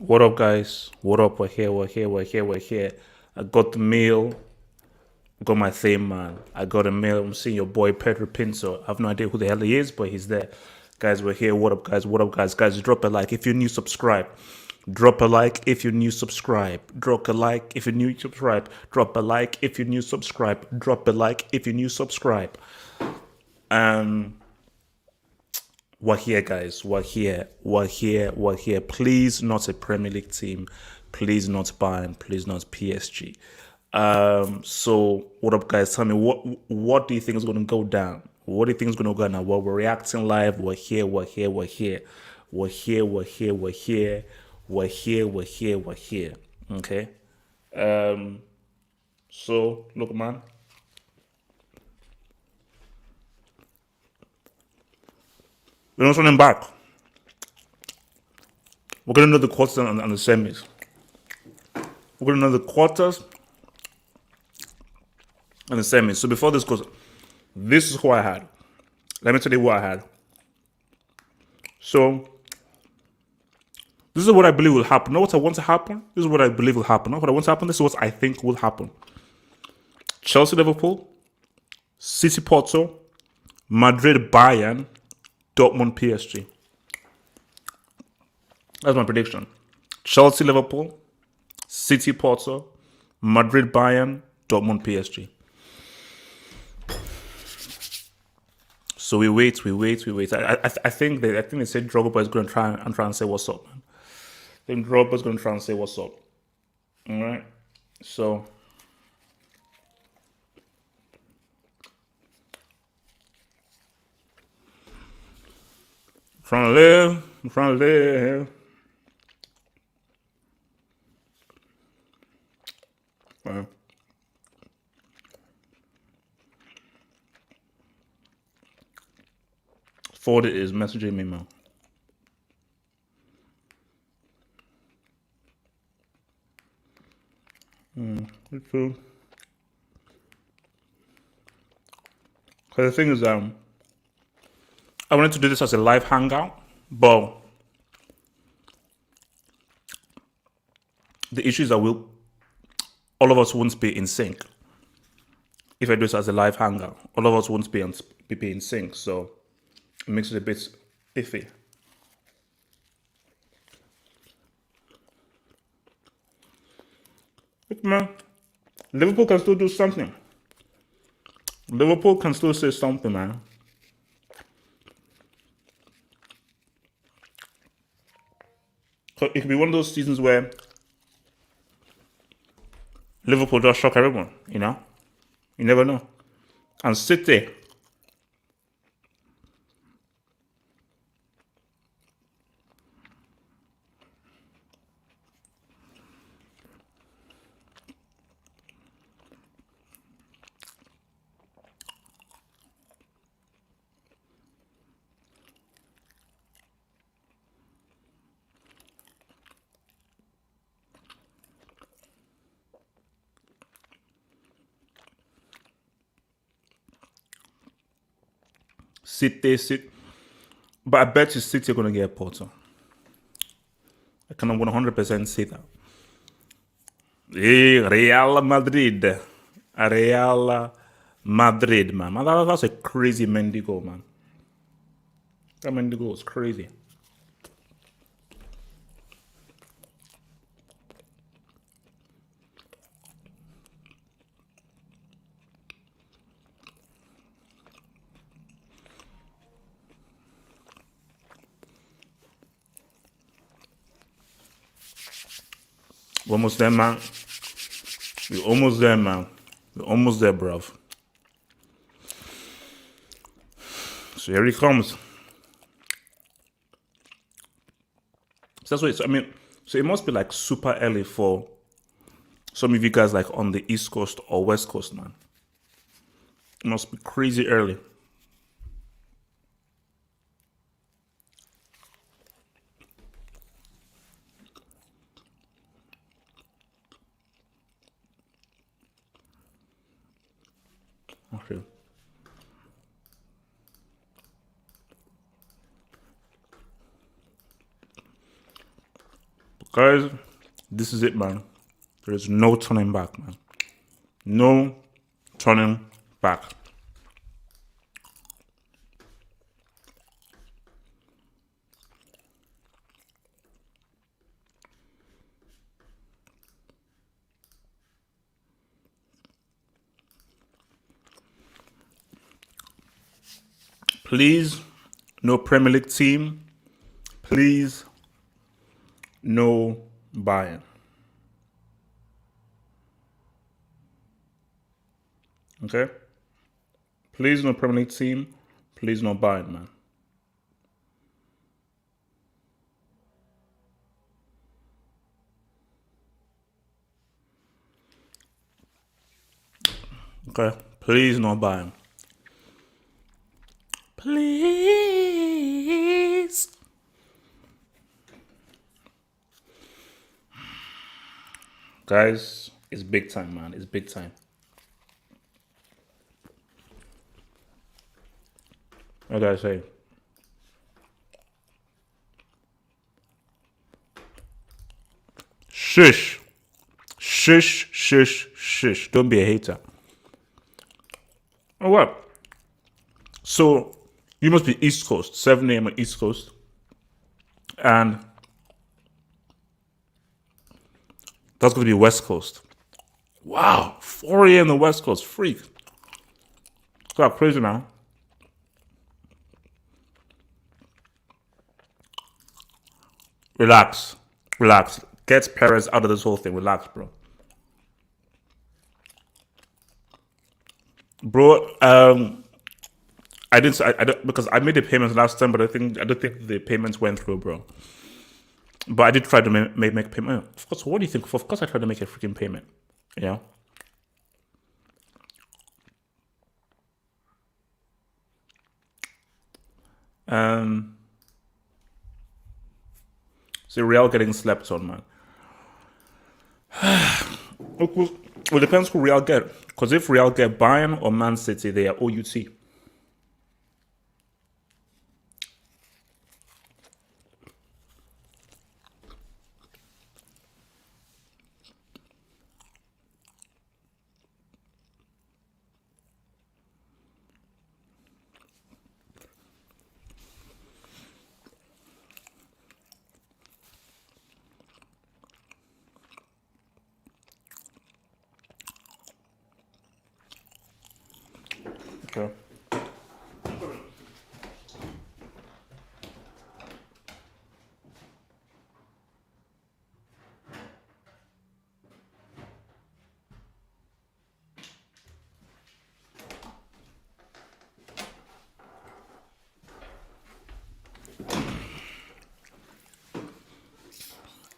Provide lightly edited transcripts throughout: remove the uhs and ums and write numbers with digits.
What up, guys? What up? We're here. I got the mail, got my theme, man. I got a mail. I'm seeing your boy Pedro Pinto. I have no idea who the hell he is, but he's there. Guys, we're here. What up, guys? What up, guys? Guys, drop a like. If you're new, subscribe. Drop a like if you're new, subscribe. Drop a like if you're new, subscribe. Drop a like if you're new, subscribe. Drop a like if you're new, subscribe. We're here, guys. We're here. Please, not a Premier League team. Please, not Bayern. Please, not PSG. So what up, guys? Tell me what do you think is going to go down? What do you think is going to go down? Well, we're reacting live. We're here. Okay. So look, man. We're not running back. We're gonna know the quarters and the semis. We're gonna know the quarters and the semis. So before this goes, this is who I had. Let me tell you what I had. So this is what I believe will happen. Not what I want to happen. This is what I believe will happen. Not what I want to happen. This is what I think will happen. Chelsea, Liverpool, City, Porto, Madrid, Bayern, Dortmund, PSG. That's my prediction. Chelsea, Liverpool, City, Porto, Madrid, Bayern, Dortmund, PSG. So we wait. I think they said Drogba is going to try and say what's up, man. I think Drogba is going to try and say what's up. All right. So I'm trying to live. Well, Ford is messaging me, man. It's true. Because the thing is, I wanted to do this as a live hangout, but the issue is that all of us won't be in sync. If I do this as a live hangout, all of us won't be in sync, so it makes it a bit iffy. Look, man, Liverpool can still do something. Liverpool can still say something, man. So it could be one of those seasons where Liverpool just shock everyone, you know? You never know. And City, City. But I bet you City are going to get Porto. I can 100% see that. Real Madrid. Real Madrid, man. That's a crazy Mendy goal, man. That Mendy goal is crazy. We're almost there, man. We're almost there, man. We're almost there, bruv. So here he comes. So that's what it's, I mean, so it must be like super early for some of you guys like on the East Coast or West Coast, man. It must be crazy early. Okay. Guys, this is it, man. There is no turning back, man. No turning back. Please, no Premier League team. Please, no Bayern. Okay? Please, no Premier League team. Please, no Bayern, man. Okay? Please, no Bayern. Please. Guys, it's big time, man. It's big time. What did I say? Shush. Shush, shush, shush. Don't be a hater. Oh, what? So, you must be East Coast, 7 a.m. on East Coast. And that's going to be West Coast. Wow, 4 a.m. on the West Coast. Freak. Got crazy now. Relax. Relax. Get Perez out of this whole thing. Relax, bro. Bro, I didn't. I don't, because I made the payments last time, but I don't think the payments went through, bro. But I did try to make payment. Of course, what do you think? Of course, I tried to make a freaking payment. You know. So Real getting slept on, man. Well, it depends who Real get. Because if Real get Bayern or Man City, they are OUT. Okay.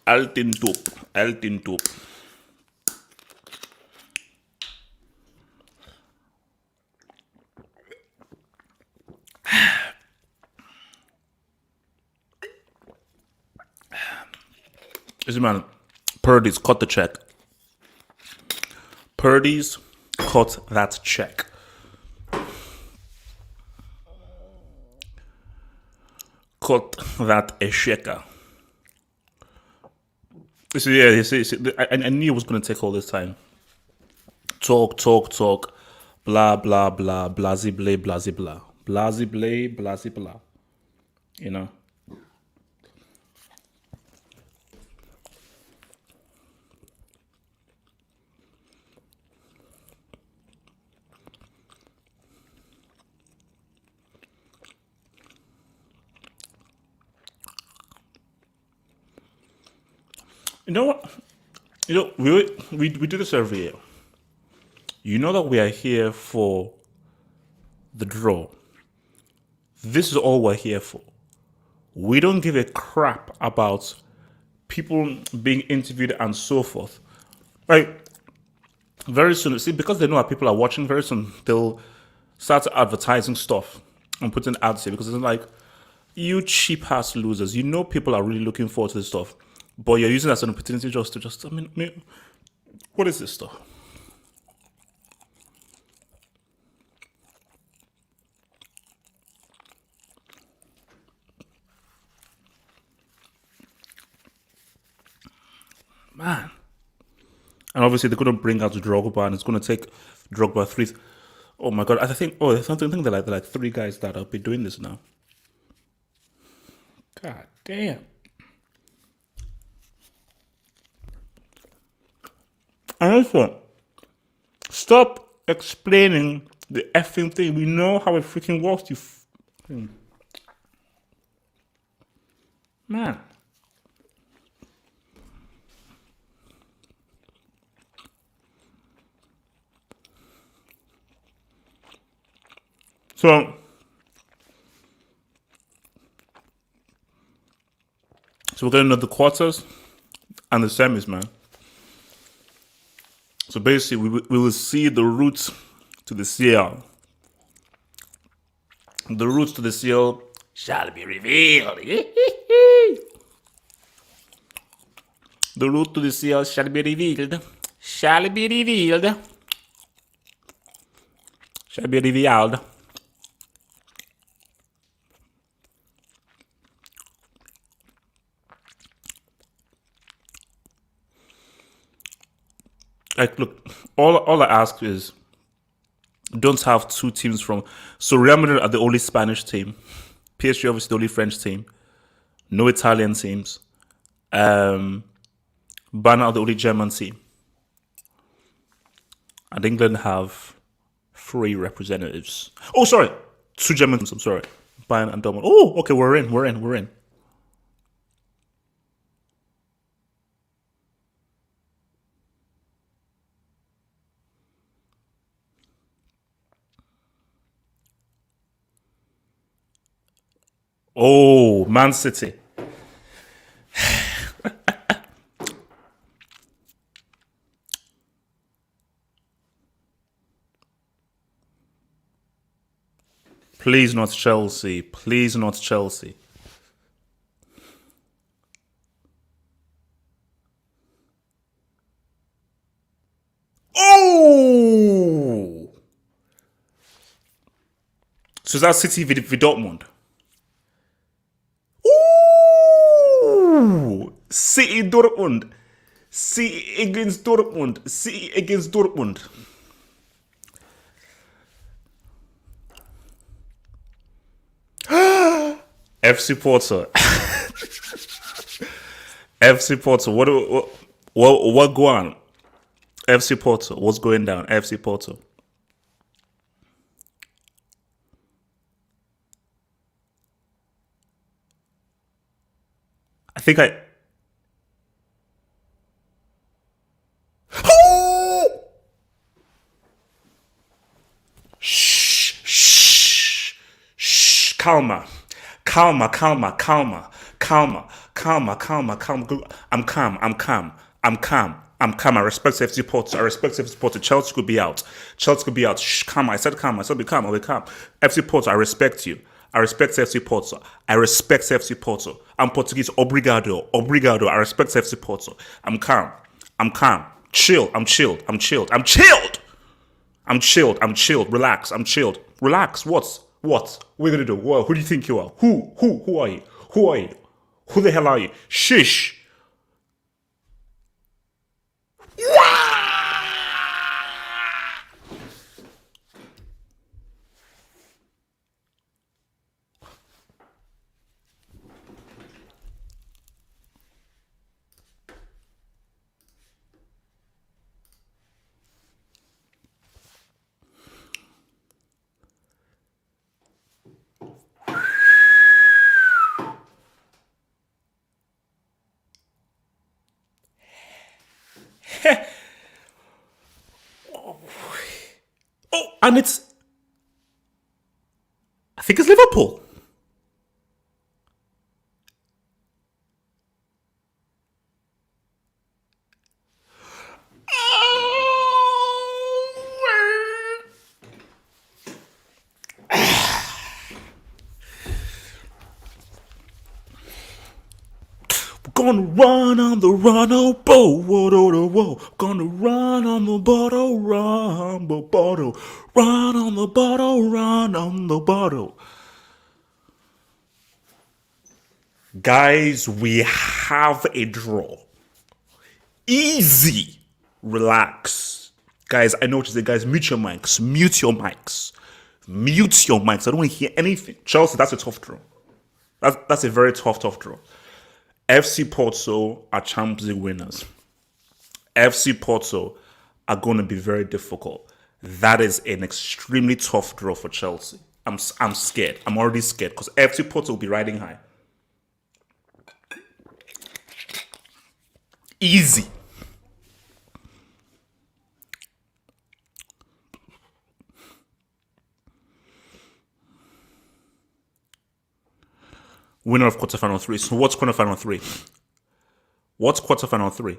Altin top. Altin top. Listen, man. Purdy's cut the check. Purdy's cut that check. Cut that a shaker. You see, I knew it was going to take all this time. Talk, blah, blah, blah, blasey, blah, blasey, blah. Blasey, blah, blasey, blah. You know? You know what? You know, we do this every year. You know that we are here for the draw. This is all we're here for. We don't give a crap about people being interviewed and so forth. Like, very soon, see, because they know that people are watching, very soon they'll start advertising stuff and putting ads here because it's like, you cheap ass losers, you know people are really looking forward to this stuff, but you're using it as an opportunity I mean, what is this stuff? Man. And obviously they're going to bring out Drogba, and it's going to take Drogba three. Oh my god! I think there's something. I think they're like three guys that have been doing this now. God damn! And also, stop explaining the effing thing. We know how it freaking works. Man. So we're going to know the quarters and the semis, man. So basically, we will see the route to the CL. The route to the CL shall be revealed. The route to the CL shall be revealed. Shall be revealed. Shall be revealed. Like, look, all I ask is don't have two teams from. So Real Madrid are the only Spanish team. PSG obviously the only French team. No Italian teams. Bayern are the only German team. And England have 3 representatives. Oh, sorry, 2 German teams. I'm sorry, Bayern and Dortmund. Oh, okay, we're in. Oh, Man City. Please not Chelsea. Please not Chelsea. Oh! So that's City v Dortmund. Ooh! City Dortmund. City against Dortmund. City against Dortmund. FC Porto. FC Porto. What go on? FC Porto. What's going down? FC Porto. I think I. Shh, shh, shh. Calma. I'm calm. I respect FC Porto. Chelsea could be out. Shh, calm. I said calm. Be calm. I'll be calm. FC Porto, I respect you. I respect FC Porto. I'm Portuguese. Obrigado. I respect FC Porto. I'm calm. Chill. I'm chilled. Relax. I'm chilled. Relax. What? What are you gonna do? What? Who do you think you are? Who are you? Who the hell are you? Shish. Oh, and I think it's Liverpool. Gonna run on the run, oh, whoa. Gonna run on the bottle, run on the bottle. Guys, we have a draw. Easy. Relax. Guys, I know what you say. Guys, mute your mics. Mute your mics. Mute your mics. I don't want to hear anything. Chelsea, that's a tough draw. That's a very tough draw. FC Porto are Champions League winners. FC Porto are going to be very difficult. That is an extremely tough draw for Chelsea. I'm scared. I'm already scared because FC Porto will be riding high. Easy. Winner of quarterfinal 3. So what's quarterfinal 3? What's quarterfinal 3?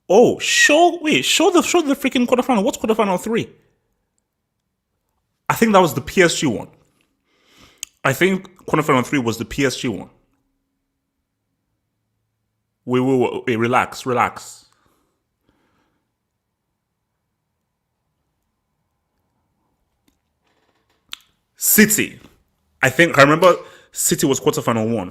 Oh, show the freaking quarterfinal. What's quarterfinal 3? I think that was the PSG one. I think quarterfinal 3 was the PSG one. Wait, relax. City. I remember City was quarterfinal 1.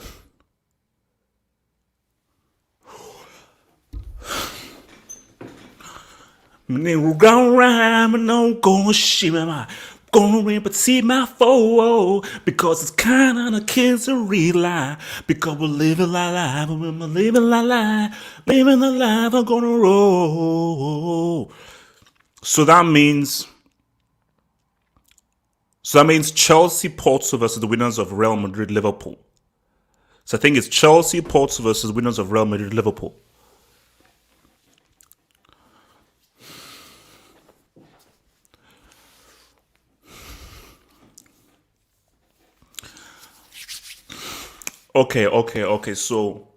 Gonna repeat my foe because it's kind of the kids a real lie. Because we're living la life, we're living la life, living the life I'm gonna roll. So that means Chelsea Porto versus the winners of Real Madrid Liverpool. So I think it's Chelsea Porto versus winners of Real Madrid Liverpool. Okay. So,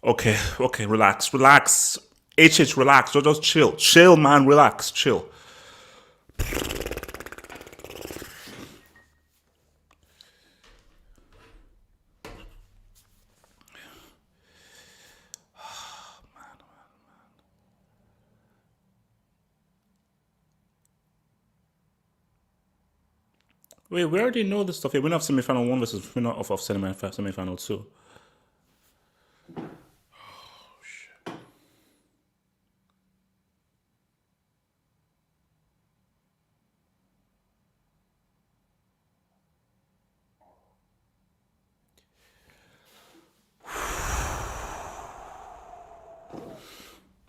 okay. Relax. Relax. Just chill, man. Relax, chill. Wait, we already know this stuff. Yeah, winner of semi-final 1 versus winner of semi-final 2. Oh, shit.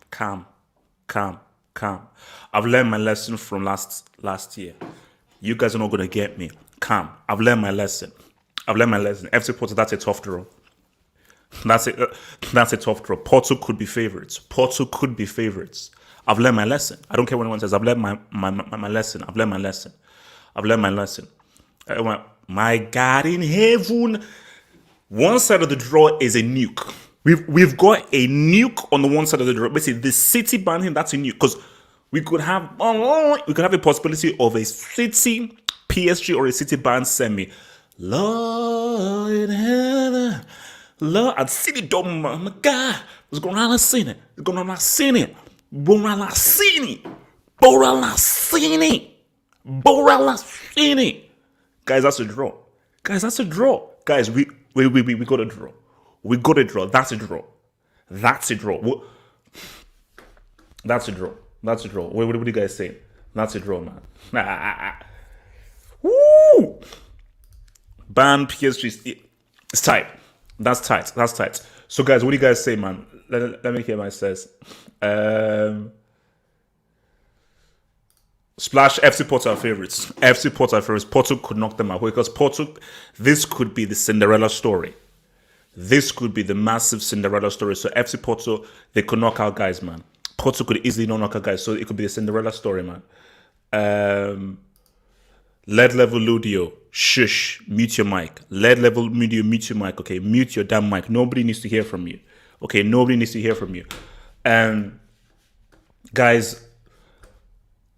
Calm. I've learned my lesson from last year. You guys are not gonna get me. Calm. I've learned my lesson. FC Porto, that's a tough draw. That's a tough draw. Porto could be favorites. I've learned my lesson. I don't care what anyone says. I've learned my lesson. My God in heaven. One side of the draw is a nuke. We've got a nuke on the one side of the draw. Basically, the City banning, that's a nuke. Because we could have a possibility of a City PSG or a City ban semi. Lord in heaven, Lord, and City don't, my God, what's going on? Borralacini. Guys, that's a draw. Guys, we got a draw. That's a draw. That's a draw. What do you guys say? That's a draw, man. Woo! Ban PSG. It's tight. That's tight. So, guys, what do you guys say, man? Let me hear my says. Splash FC Porto are favorites. Porto could knock them out because Porto. This could be the Cinderella story. This could be the massive Cinderella story. So FC Porto, they could knock out guys, man. Porto could easily knock out guys. So it could be a Cinderella story, man. Lead level Ludio, shush, mute your mic. Lead level Ludio, mute your mic. Okay, mute your damn mic. Nobody needs to hear from you. Guys,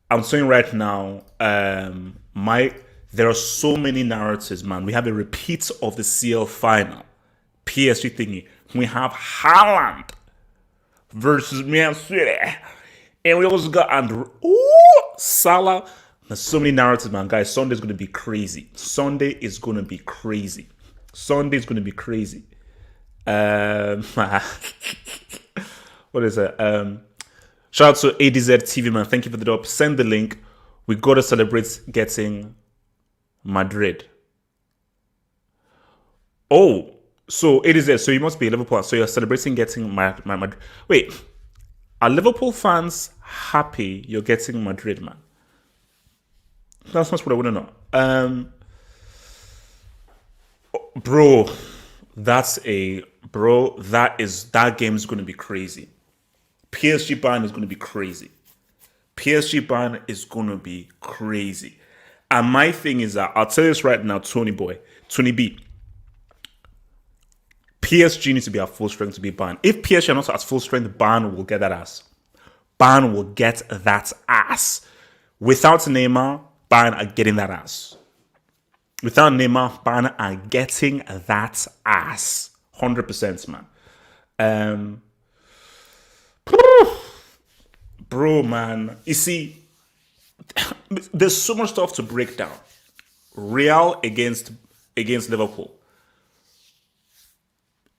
I'm saying right now, there are so many narratives, man. We have a repeat of the CL final. PSG thingy. We have Haaland versus Man City. And we also got Salah. There's so many narratives, man. Guys, Sunday is going to be crazy. what is it? Shout out to ADZ TV, man. Thank you for the drop. Send the link. We got to celebrate getting Madrid. Oh, so ADZ. So you must be a Liverpool. So you're celebrating getting Madrid. Wait, are Liverpool fans happy you're getting Madrid, man? That's not what I want to know. Bro, that game is going to be crazy. PSG Bayern is going to be crazy. PSG Bayern is going to be crazy. And my thing is that, I'll tell you this right now, Tony B. PSG needs to be at full strength to beat Bayern. If PSG are not at full strength, Bayern will get that ass. Bayern will get that ass. Without Neymar, Bayern are getting that ass. Without Neymar, Bayern are getting that ass. 100%, man. Bro, man. You see, there's so much stuff to break down. Real against Liverpool.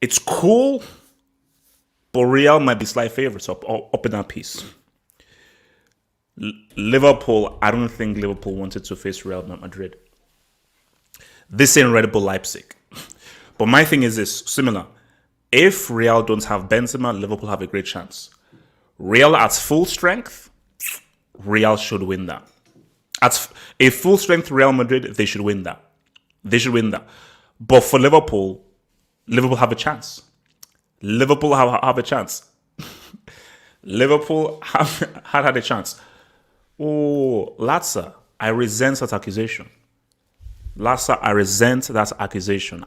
It's cool, but Real might be slight favorites up in that piece. Liverpool, I don't think Liverpool wanted to face Real Madrid. This ain't Red Bull Leipzig. But my thing is this, similar. If Real don't have Benzema, Liverpool have a great chance. Real at full strength, Real should win that. At a full strength Real Madrid, they should win that. But for Liverpool have a chance. Liverpool have a chance. Liverpool had a chance. Oh, Latza, I resent that accusation.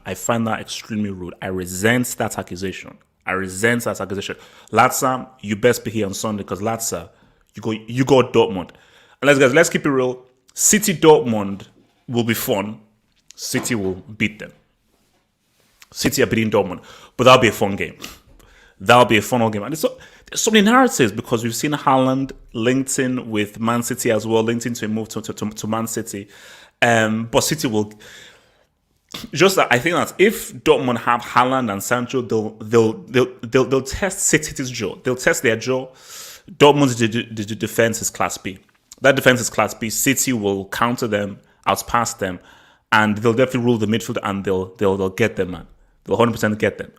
I find that extremely rude. I resent that accusation. Latza, you best be here on Sunday because Latza, you go Dortmund. And let's keep it real. City Dortmund will be fun. City will beat them. City are beating Dortmund. But that'll be a fun game. And there's so many narratives because we've seen Haaland linked in with Man City as well, linked into a move to Man City. But City will just that. I think that if Dortmund have Haaland and Sancho, they'll test City's jaw. They'll test their jaw. Dortmund's defense is class B. That defense is class B. City will counter them, outpass them, and they'll definitely rule the midfield and they'll get them, man. They'll 100% get them.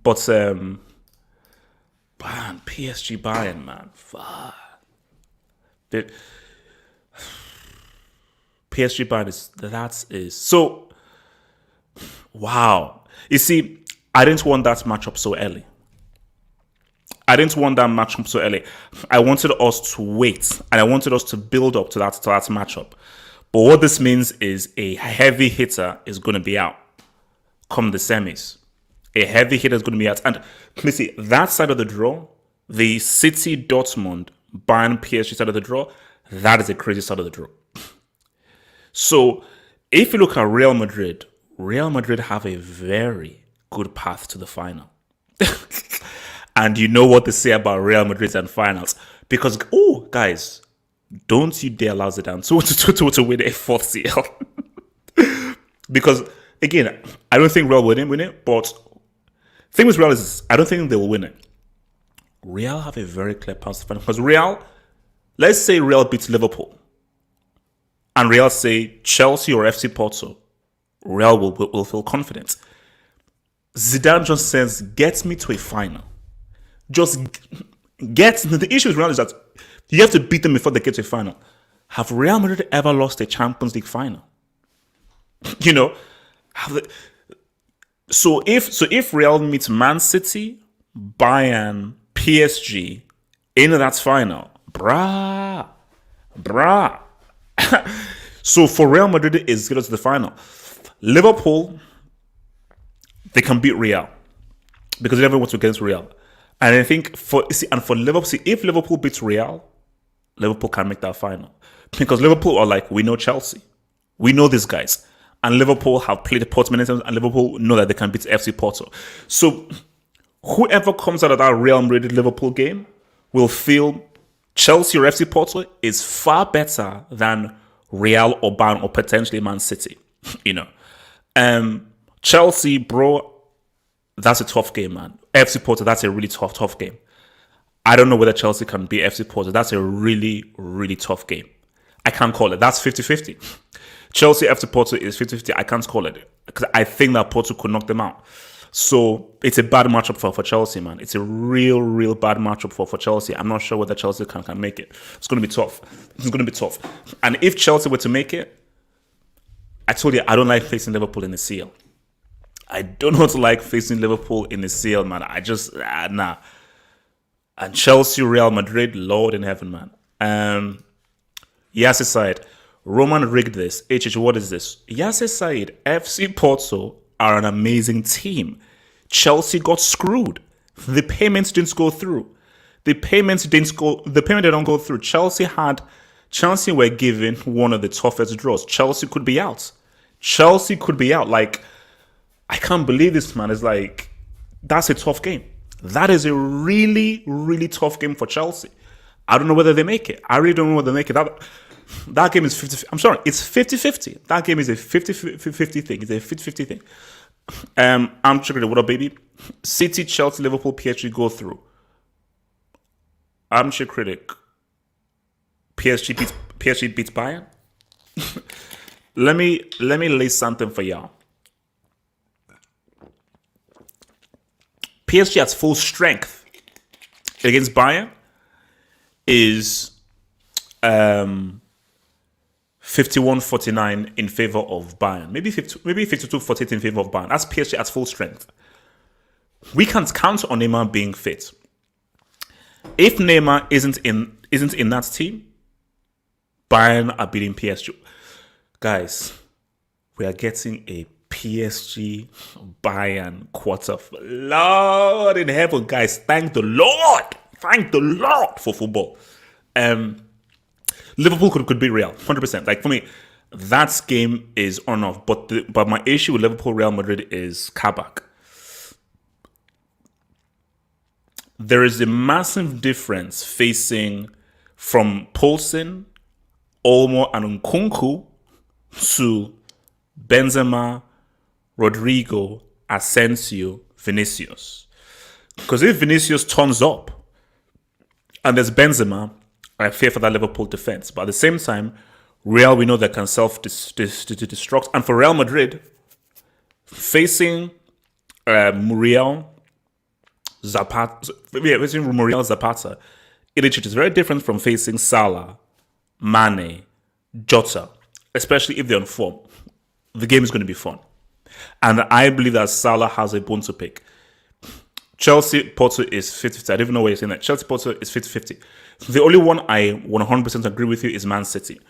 But PSG Bayern, man. Fuck. PSG Bayern is so wow. You see, I didn't want that matchup so early. I wanted us to wait and I wanted us to build up to that matchup. But what this means is a heavy hitter is going to be out come the semis. A heavy hitter is going to be out. And let me see, that side of the draw, the City Dortmund Bayern PSG side of the draw, that is a crazy side of the draw. So if you look at Real Madrid have a very good path to the final. And you know what they say about Real Madrid and finals. Because, guys, don't you dare allow Zidane to win a fourth CL. Because, again, I don't think Real will win it, but the thing with Real is I don't think they will win it. Real have a very clear path to the final. Because Real, let's say Real beats Liverpool. And Real say Chelsea or FC Porto. Real will feel confident. Zidane just says, get me to a final. Just get the issue with Real is that you have to beat them before they get to a final. Have Real Madrid ever lost a Champions League final? You know, so if Real meets Man City, Bayern, PSG in that final, brah. So for Real Madrid, it's get us to the final. Liverpool, they can beat Real because they never went against Real. And I think for Liverpool, if Liverpool beats Real, Liverpool can make that final. Because Liverpool are like, we know Chelsea. We know these guys. And Liverpool have played the Porto many times, and Liverpool know that they can beat FC Porto. So whoever comes out of that Real Madrid-Liverpool game will feel Chelsea or FC Porto is far better than Real or Bayern or potentially Man City. You know. Chelsea, bro, that's a tough game, man. FC Porto, that's a really tough game. I don't know whether Chelsea can beat FC Porto. That's a really, really tough game. I can't call it. That's 50-50. Chelsea FC Porto is 50-50. I can't call it because I think that Porto could knock them out. So it's a bad matchup for Chelsea, man. It's a real bad matchup for Chelsea. I'm not sure whether Chelsea can make it. It's going to be tough. It's going to be tough. And if Chelsea were to make it, I told you, I don't like facing Liverpool in the CL. I do not like facing Liverpool in the CL, man. I just, nah. And Chelsea, Real Madrid, Lord in heaven, man. Yasser Said, Roman rigged this. What is this? Yasser Said, FC Porto are an amazing team. Chelsea got screwed. The payments didn't go through. The payment didn't go through. Chelsea were given one of the toughest draws. Chelsea could be out. Like, I can't believe this, man. It's like, that's a tough game. That is a really, really tough game for Chelsea. I don't know whether they make it. I really don't know whether they make it. That game is 50. I'm sorry, it's 50-50. That game is a 50-50 thing. It's a 50-50 thing. I'm checking what up, baby. City, Chelsea, Liverpool, PSG go through. I'm your critic. PSG beats Bayern. let me lay something for y'all. PSG at full strength against Bayern is 51-49 in favor of Bayern. Maybe 52-48 in favor of Bayern. That's PSG at full strength. We can't count on Neymar being fit. If Neymar isn't in that team, Bayern are beating PSG. Guys, we are getting a PSG Bayern quarter. Lord in heaven, guys, thank the Lord for football. Liverpool could be Real 100%. Like, for me, that game is on off. But my issue with Liverpool Real Madrid is Kabak. There is a massive difference facing from Poulsen, Olmo, and Nkunku to Benzema, Rodrigo, Asensio, Vinicius. Because if Vinicius turns up and there's Benzema, I fear for that Liverpool defense. But at the same time, Real, we know they can self-destruct. And for Real Madrid, facing Muriel Zapata, it is very different from facing Salah, Mane, Jota, especially if they're on form. The game is going to be fun. And I believe that Salah has a bone to pick. Chelsea Porto is 50-50. I don't even know why you're saying that. Chelsea Porto is 50-50. The only one I 100% agree with you is Man City.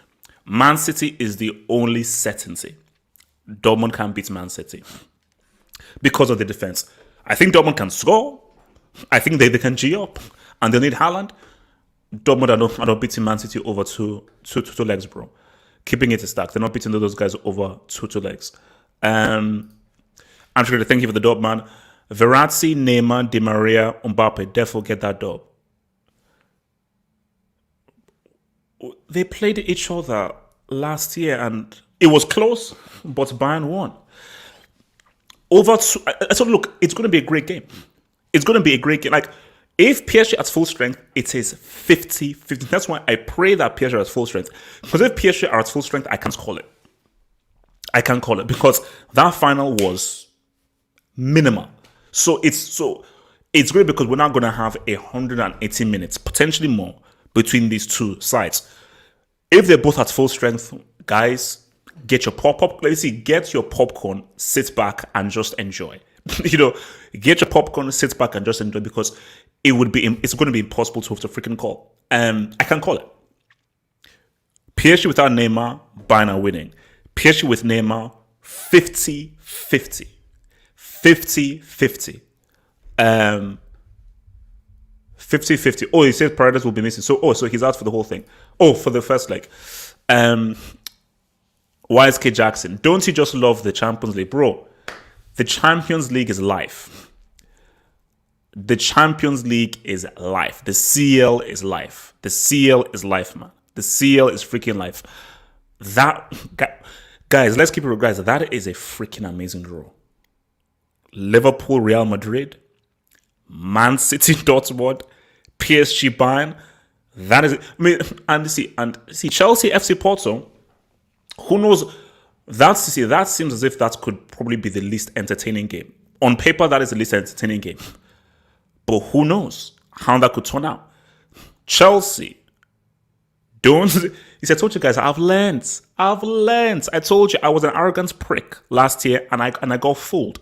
Man City is the only certainty. Dortmund can't beat Man City because of the defense. I think Dortmund can score. I think they can G up. And they need Haaland. Dortmund are not beating Man City over two legs, bro. Keeping it a stack. They're not beating those guys over two legs. I'm sure to thank you for the dub, man. Verratti, Neymar, Di Maria, Mbappe, therefore get that dub. They played each other last year and it was close, but Bayern won. So look, it's going to be a great game. It's going to be a great game. Like, if PSG at full strength, it is 50-50. That's why I pray that PSG are at full strength. Because if PSG are at full strength, I can't call it. I can't call it because that final was minimal. So it's great because we're now going to have 180 minutes, potentially more, between these two sides. If they're both at full strength, guys, get your get your popcorn, sit back and just enjoy. Get your popcorn, sit back and just enjoy because it's going to be impossible to freaking call. I can't call it. PSG without Neymar, Bayern are winning. PSG with Neymar, 50-50. 50-50. 50-50. Oh, he said Paredes will be missing. So he's out for the whole thing. Oh, for the first leg. YSK Jackson, don't you just love the Champions League? Bro, the Champions League is life. The Champions League is life. The CL is life. The CL is life, man. The CL is freaking life. Guys, let's keep it real, guys. That is a freaking amazing draw. Liverpool, Real Madrid, Man City, Dortmund, PSG, Bayern. That is, I mean, and see Chelsea, FC Porto. Who knows? That seems as if that could probably be the least entertaining game. On paper, that is the least entertaining game. But who knows how that could turn out? Chelsea. I told you guys, I've learned. I told you I was an arrogant prick last year and I got fooled.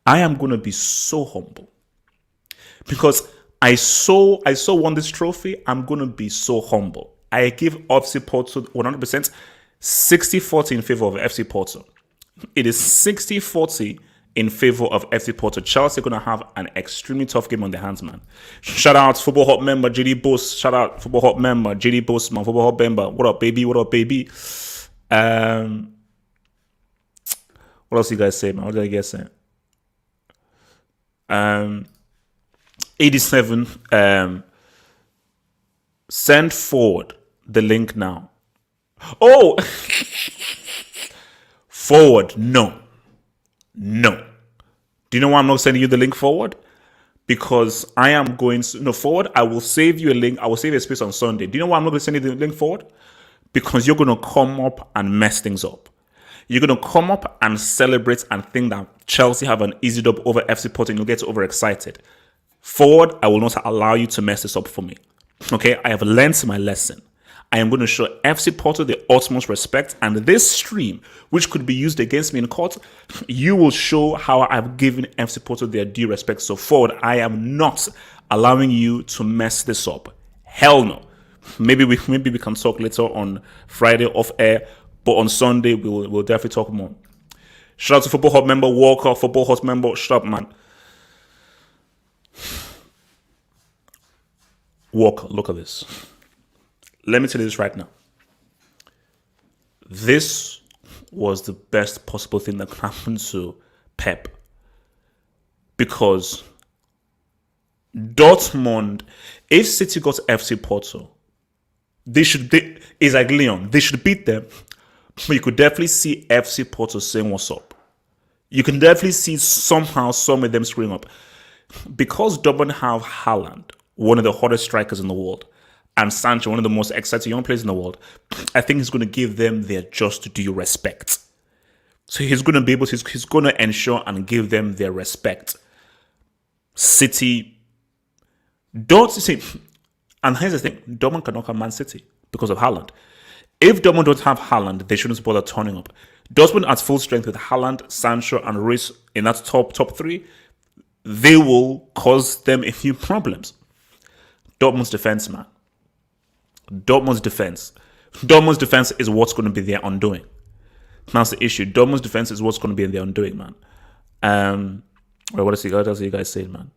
I am going to be so humble. Because I so won this trophy, I'm going to be so humble. I give FC Porto 100%, 60-40 in favor of FC Porto. It is 60-40 in favor of FC Porto. Chelsea are going to have an extremely tough game on their hands, man. Shout out Football Hot member JD Boss. Shout out Football Hot member JD Boss, man. Football Hot member. What up, baby? What up, baby? What else you guys say, man? What did I guys say? 87. Send forward the link now. Oh, forward. No. Do you know why I'm not sending you the link forward? Because I am going forward. I will save you a link. I will save a space on Sunday. Do you know why I'm not going to send you the link forward? Because you're going to come up and mess things up. You're going to come up and celebrate and think that Chelsea have an easy dub over FC Porto and you'll get overexcited. Forward, I will not allow you to mess this up for me. Okay, I have learned my lesson. I am going to show FC Porto the utmost respect, and this stream, which could be used against me in court, you will show how I've given FC Porto their due respect. So forward, I am not allowing you to mess this up. Hell no. Maybe we can talk later on Friday off air, but on Sunday we'll definitely talk more. Shout out to Football Hot member Walker, Football Hot member. Shut up, man. Walker, look at this. Let me tell you this right now. This was the best possible thing that could happen to Pep. Because Dortmund, if City got FC Porto, it's like Leon. They should beat them. But you could definitely see FC Porto saying what's up. You can definitely see somehow some of them screwing up. Because Dortmund have Haaland, one of the hottest strikers in the world, and Sancho, one of the most exciting young players in the world, I think he's going to give them their just due respect. So he's going to be able to, he's going to ensure and give them their respect. City, don't see, and here's the thing, Dortmund cannot come Man City because of Haaland. If Dortmund don't have Haaland, they shouldn't bother turning up. Dortmund at full strength with Haaland, Sancho, and Ruiz in that top three, they will cause them a few problems. Dortmund's defense, man. Dortmund's defense is what's going to be their undoing. That's the issue. Dortmund's defense is what's going to be their undoing, man. What else you guys say, man?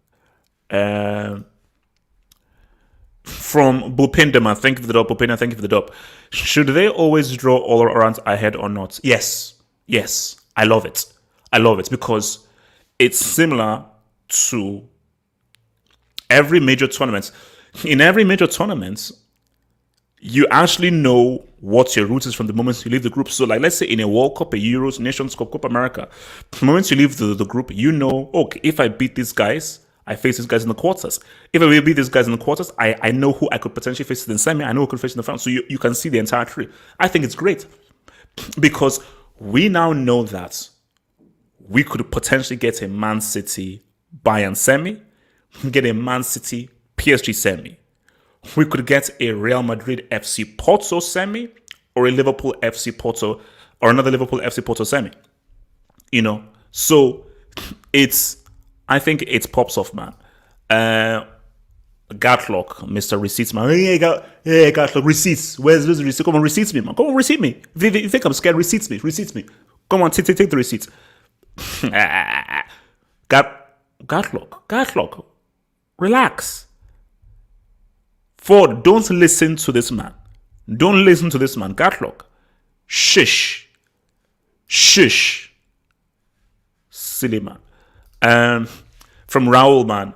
From Bupinder, man. Thank you for the dub. Bupinder, thank you for the dub. Should they always draw all around ahead or not? Yes. I love it because it's similar to every major tournament. In every major tournament, you actually know what your route is from the moment you leave the group. So, like, let's say in a World Cup, a Euros, Nations Cup, Copa America, the moment you leave the group, you know, okay, if I beat these guys, I face these guys in the quarters. If I beat these guys in the quarters, I know who I could potentially face in the semi. I know who I could face in the final. So you can see the entire tree. I think it's great because we now know that we could potentially get a Man City Bayern semi, get a Man City PSG semi. We could get a Real Madrid FC Porto semi or a Liverpool FC Porto or another Liverpool FC Porto semi. You know, so I think it pops off, man. Gatlock, Mr. Receipts, man. Hey, Gatlock, receipts. Where's the receipt? Come on, receipts me, man. Come on, receipt me. If you think I'm scared, receipts me. Come on, take the receipts. Gatlock, relax. Ford, don't listen to this man. Gatlock. Shush. Silly man. From Raul, man.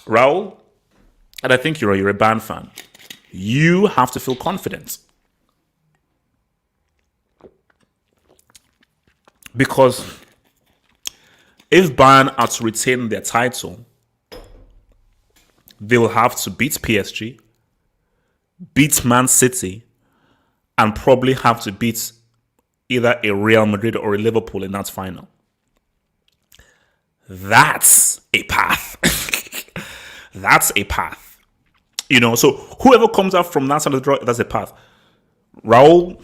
Raul, and I think you're a Bayern fan. You have to feel confident. Because If Bayern are to retain their title, they will have to beat PSG, beat Man City, and probably have to beat either a Real Madrid or a Liverpool in that final. That's a path. That's a path. So whoever comes out from that side of the draw, that's a path. Raul,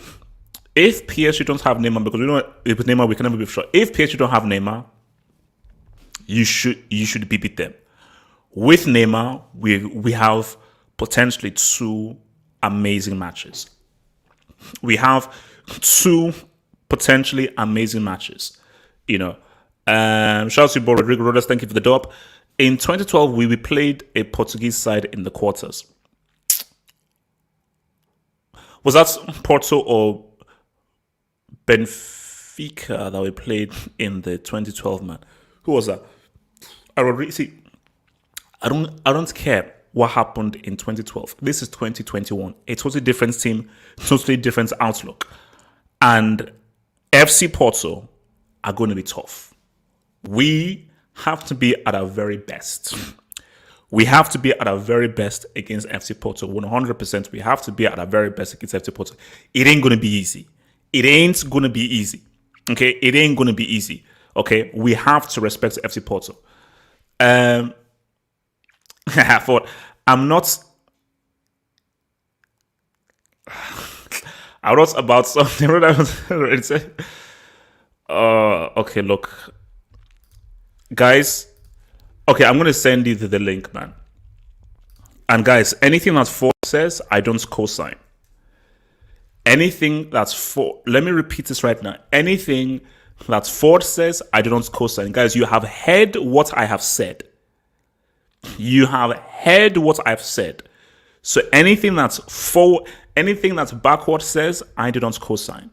if PSG don't have Neymar, because we know with Neymar we can never be sure. If PSG don't have Neymar, you should beat them. With Neymar, we have potentially two amazing matches. We have two potentially amazing matches. Shout out to Rodrigo Rodas, thank you for the dub. In 2012, we played a Portuguese side in the quarters. Was that Porto or Benfica that we played in the 2012, man? Who was that? I don't care what happened in 2012. This is 2021. A totally different team, totally different outlook. And FC Porto are going to be tough. We have to be at our very best. We have to be at our very best against FC Porto. 100%. We have to be at our very best against FC Porto. It ain't going to be easy. It ain't going to be easy. Okay? It ain't going to be easy. Okay? We have to respect FC Porto. I wrote about something. Okay, look. Guys, okay, I'm going to send you the link, man. And guys, anything that Ford says, I don't co-sign. Anything that's Ford, let me repeat this right now. Anything that Ford says, I do not co-sign. Guys, you have heard what I have said. You have heard what I've said. So anything that's backward says, I do not co-sign.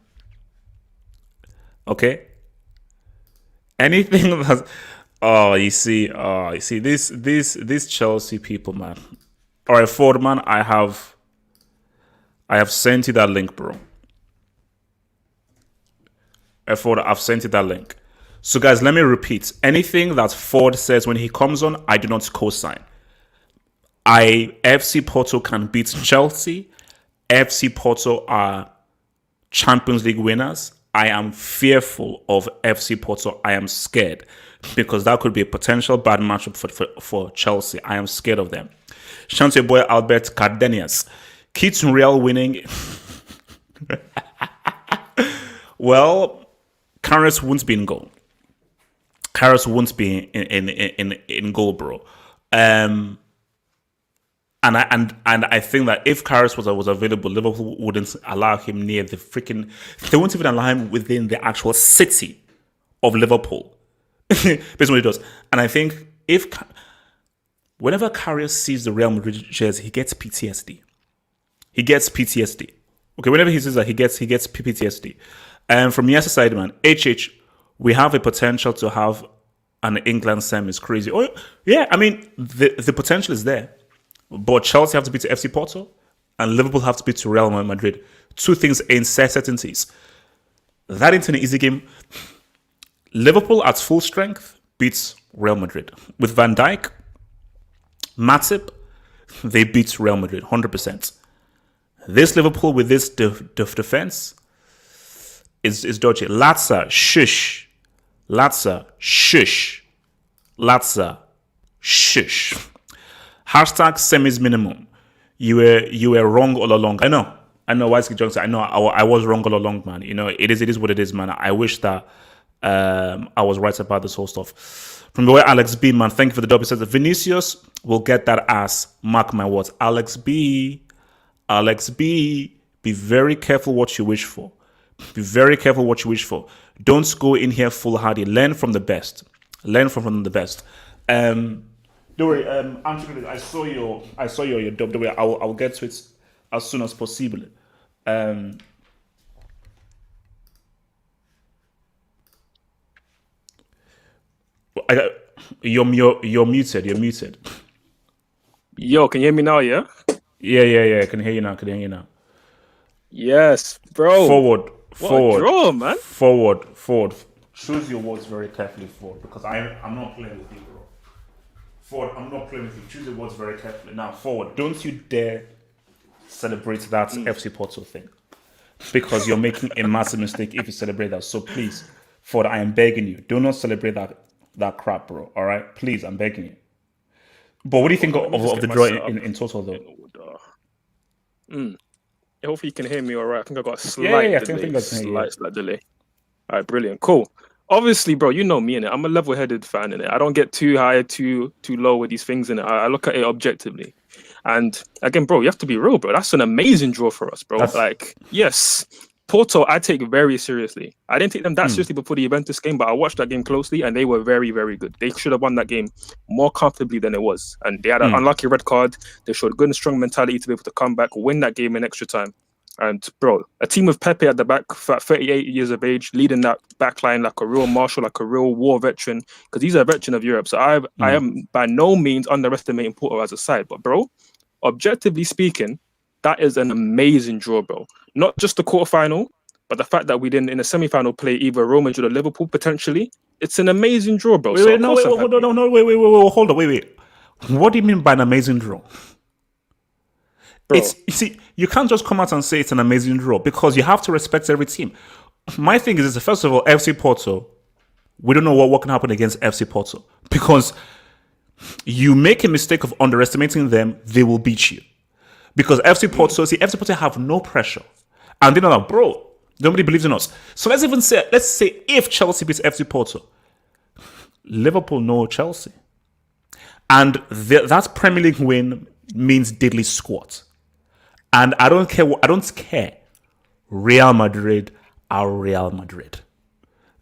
Okay? Anything that's you see these Chelsea people, man. All right, Ford, man, I have sent you that link, bro. Ford, I've sent you that link. So, guys, let me repeat. Anything that Ford says when he comes on, I do not co-sign. FC Porto can beat Chelsea. FC Porto are Champions League winners. I am fearful of FC Porto. I am scared because that could be a potential bad matchup for Chelsea. I am scared of them. Shout out to your boy Albert Cardenias. Key to Real winning. Well, Karius won't be in goal. Karius won't be in goal, bro. And I think that if Karius was available, Liverpool wouldn't allow him near the freaking. They won't even allow him within the actual city of Liverpool. Based on what he does, and I think whenever Karius sees the Real Madrid jersey, he gets PTSD. He gets PTSD. Okay, whenever he sees that, he gets PTSD. And from the other side, man, we have a potential to have an England semi. Is crazy. Oh yeah, I mean the potential is there. But Chelsea have to beat to FC Porto, and Liverpool have to beat to Real Madrid. Two things in certainties. That into an easy game. Liverpool at full strength beats Real Madrid. With Van Dijk, Matip, they beat Real Madrid 100%. This Liverpool with this defense is dodgy. Latza, shush. Latza, shush. Latza, shush. Hashtag semis minimum. You were wrong all along. I know. Wisely Johnson. I know. I was wrong all along, man. It is what it is, man. I wish that I was right about this whole stuff. From the way Alex B, man, thank you for the double. Says Vinicius will get that ass. Mark my words. Alex B, be very careful what you wish for. Be very careful what you wish for. Don't go in here foolhardy. Learn from the best. Learn from the best. Don't worry, Anthony, I saw your dub. Don't worry, I'll get to it as soon as possible. You're muted. You're muted. Yo, can you hear me now? Yeah. Yeah. Can hear you now. Yes, bro. Forward. Draw, man. Forward. choose your words very carefully, Ford, because I'm not playing with you, bro. Ford, I'm not playing with you. Choose your words very carefully. Now, Ford, don't you dare celebrate that FC Porto thing, because you're making a massive mistake if you celebrate that. So please, Ford, I am begging you, do not celebrate that crap, bro. All right, please, I'm begging you. But what do you think of the draw in total, though? Hopefully you can hear me all right. I think I got a slight I delay. think I can hear you. Slight delay. All right, brilliant. Cool. Obviously, bro, you know me, innit? I'm a level-headed fan, innit? I don't get too high, too low with these things, innit? I look at it objectively. And again, bro, you have to be real, bro. That's an amazing draw for us, bro. Like, yes, Porto, I take very seriously. I didn't take them that seriously before the Juventus game, but I watched that game closely, and they were very, very good. They should have won that game more comfortably than it was. And they had an unlucky red card. They showed good and strong mentality to be able to come back, win that game in extra time. And bro, a team with Pepe at the back, 38 years of age, leading that back line like a real marshal, like a real war veteran, because he's a veteran of Europe. So I am by no means underestimating Porto as a side. But bro, objectively speaking, that is an amazing draw, bro. Not just the quarterfinal, but the fact that we didn't in the semi-final play either Real Madrid or Liverpool potentially. It's an amazing draw, bro. Wait, wait. What do you mean by an amazing draw? Bro. You see, you can't just come out and say it's an amazing draw, because you have to respect every team. My thing is, first of all, FC Porto, we don't know what can happen against FC Porto, because you make a mistake of underestimating them, they will beat you. Because FC Porto have no pressure, and they're like, bro, nobody believes in us. So let's say if Chelsea beats FC Porto, Liverpool know Chelsea, and that Premier League win means diddly squat. And I don't care. Real Madrid are Real Madrid.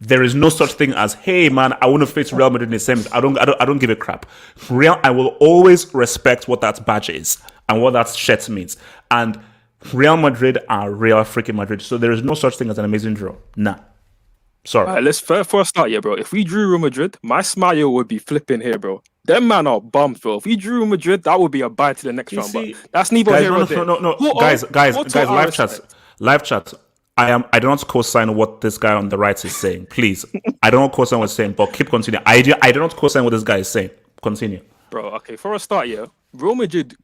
There is no such thing as, hey man, I want to face Real Madrid in the semis. I don't give a crap. I will always respect what that badge is and what that shirt means. And Real Madrid are Real freaking Madrid. So there is no such thing as an amazing draw. Nah. Sorry. All right, let's first start here, bro. If we drew Real Madrid, my smile would be flipping here, bro. Them man are bums, bro. If we drew Real Madrid, that would be a bye to the next round. But that's neither here nor there. No. Guys, live chat. I do not co-sign what this guy on the right is saying. Please, I don't co-sign what he's saying, but keep continuing. I do not co-sign what this guy is saying. Continue, bro. Okay, for a start, yeah, Real Madrid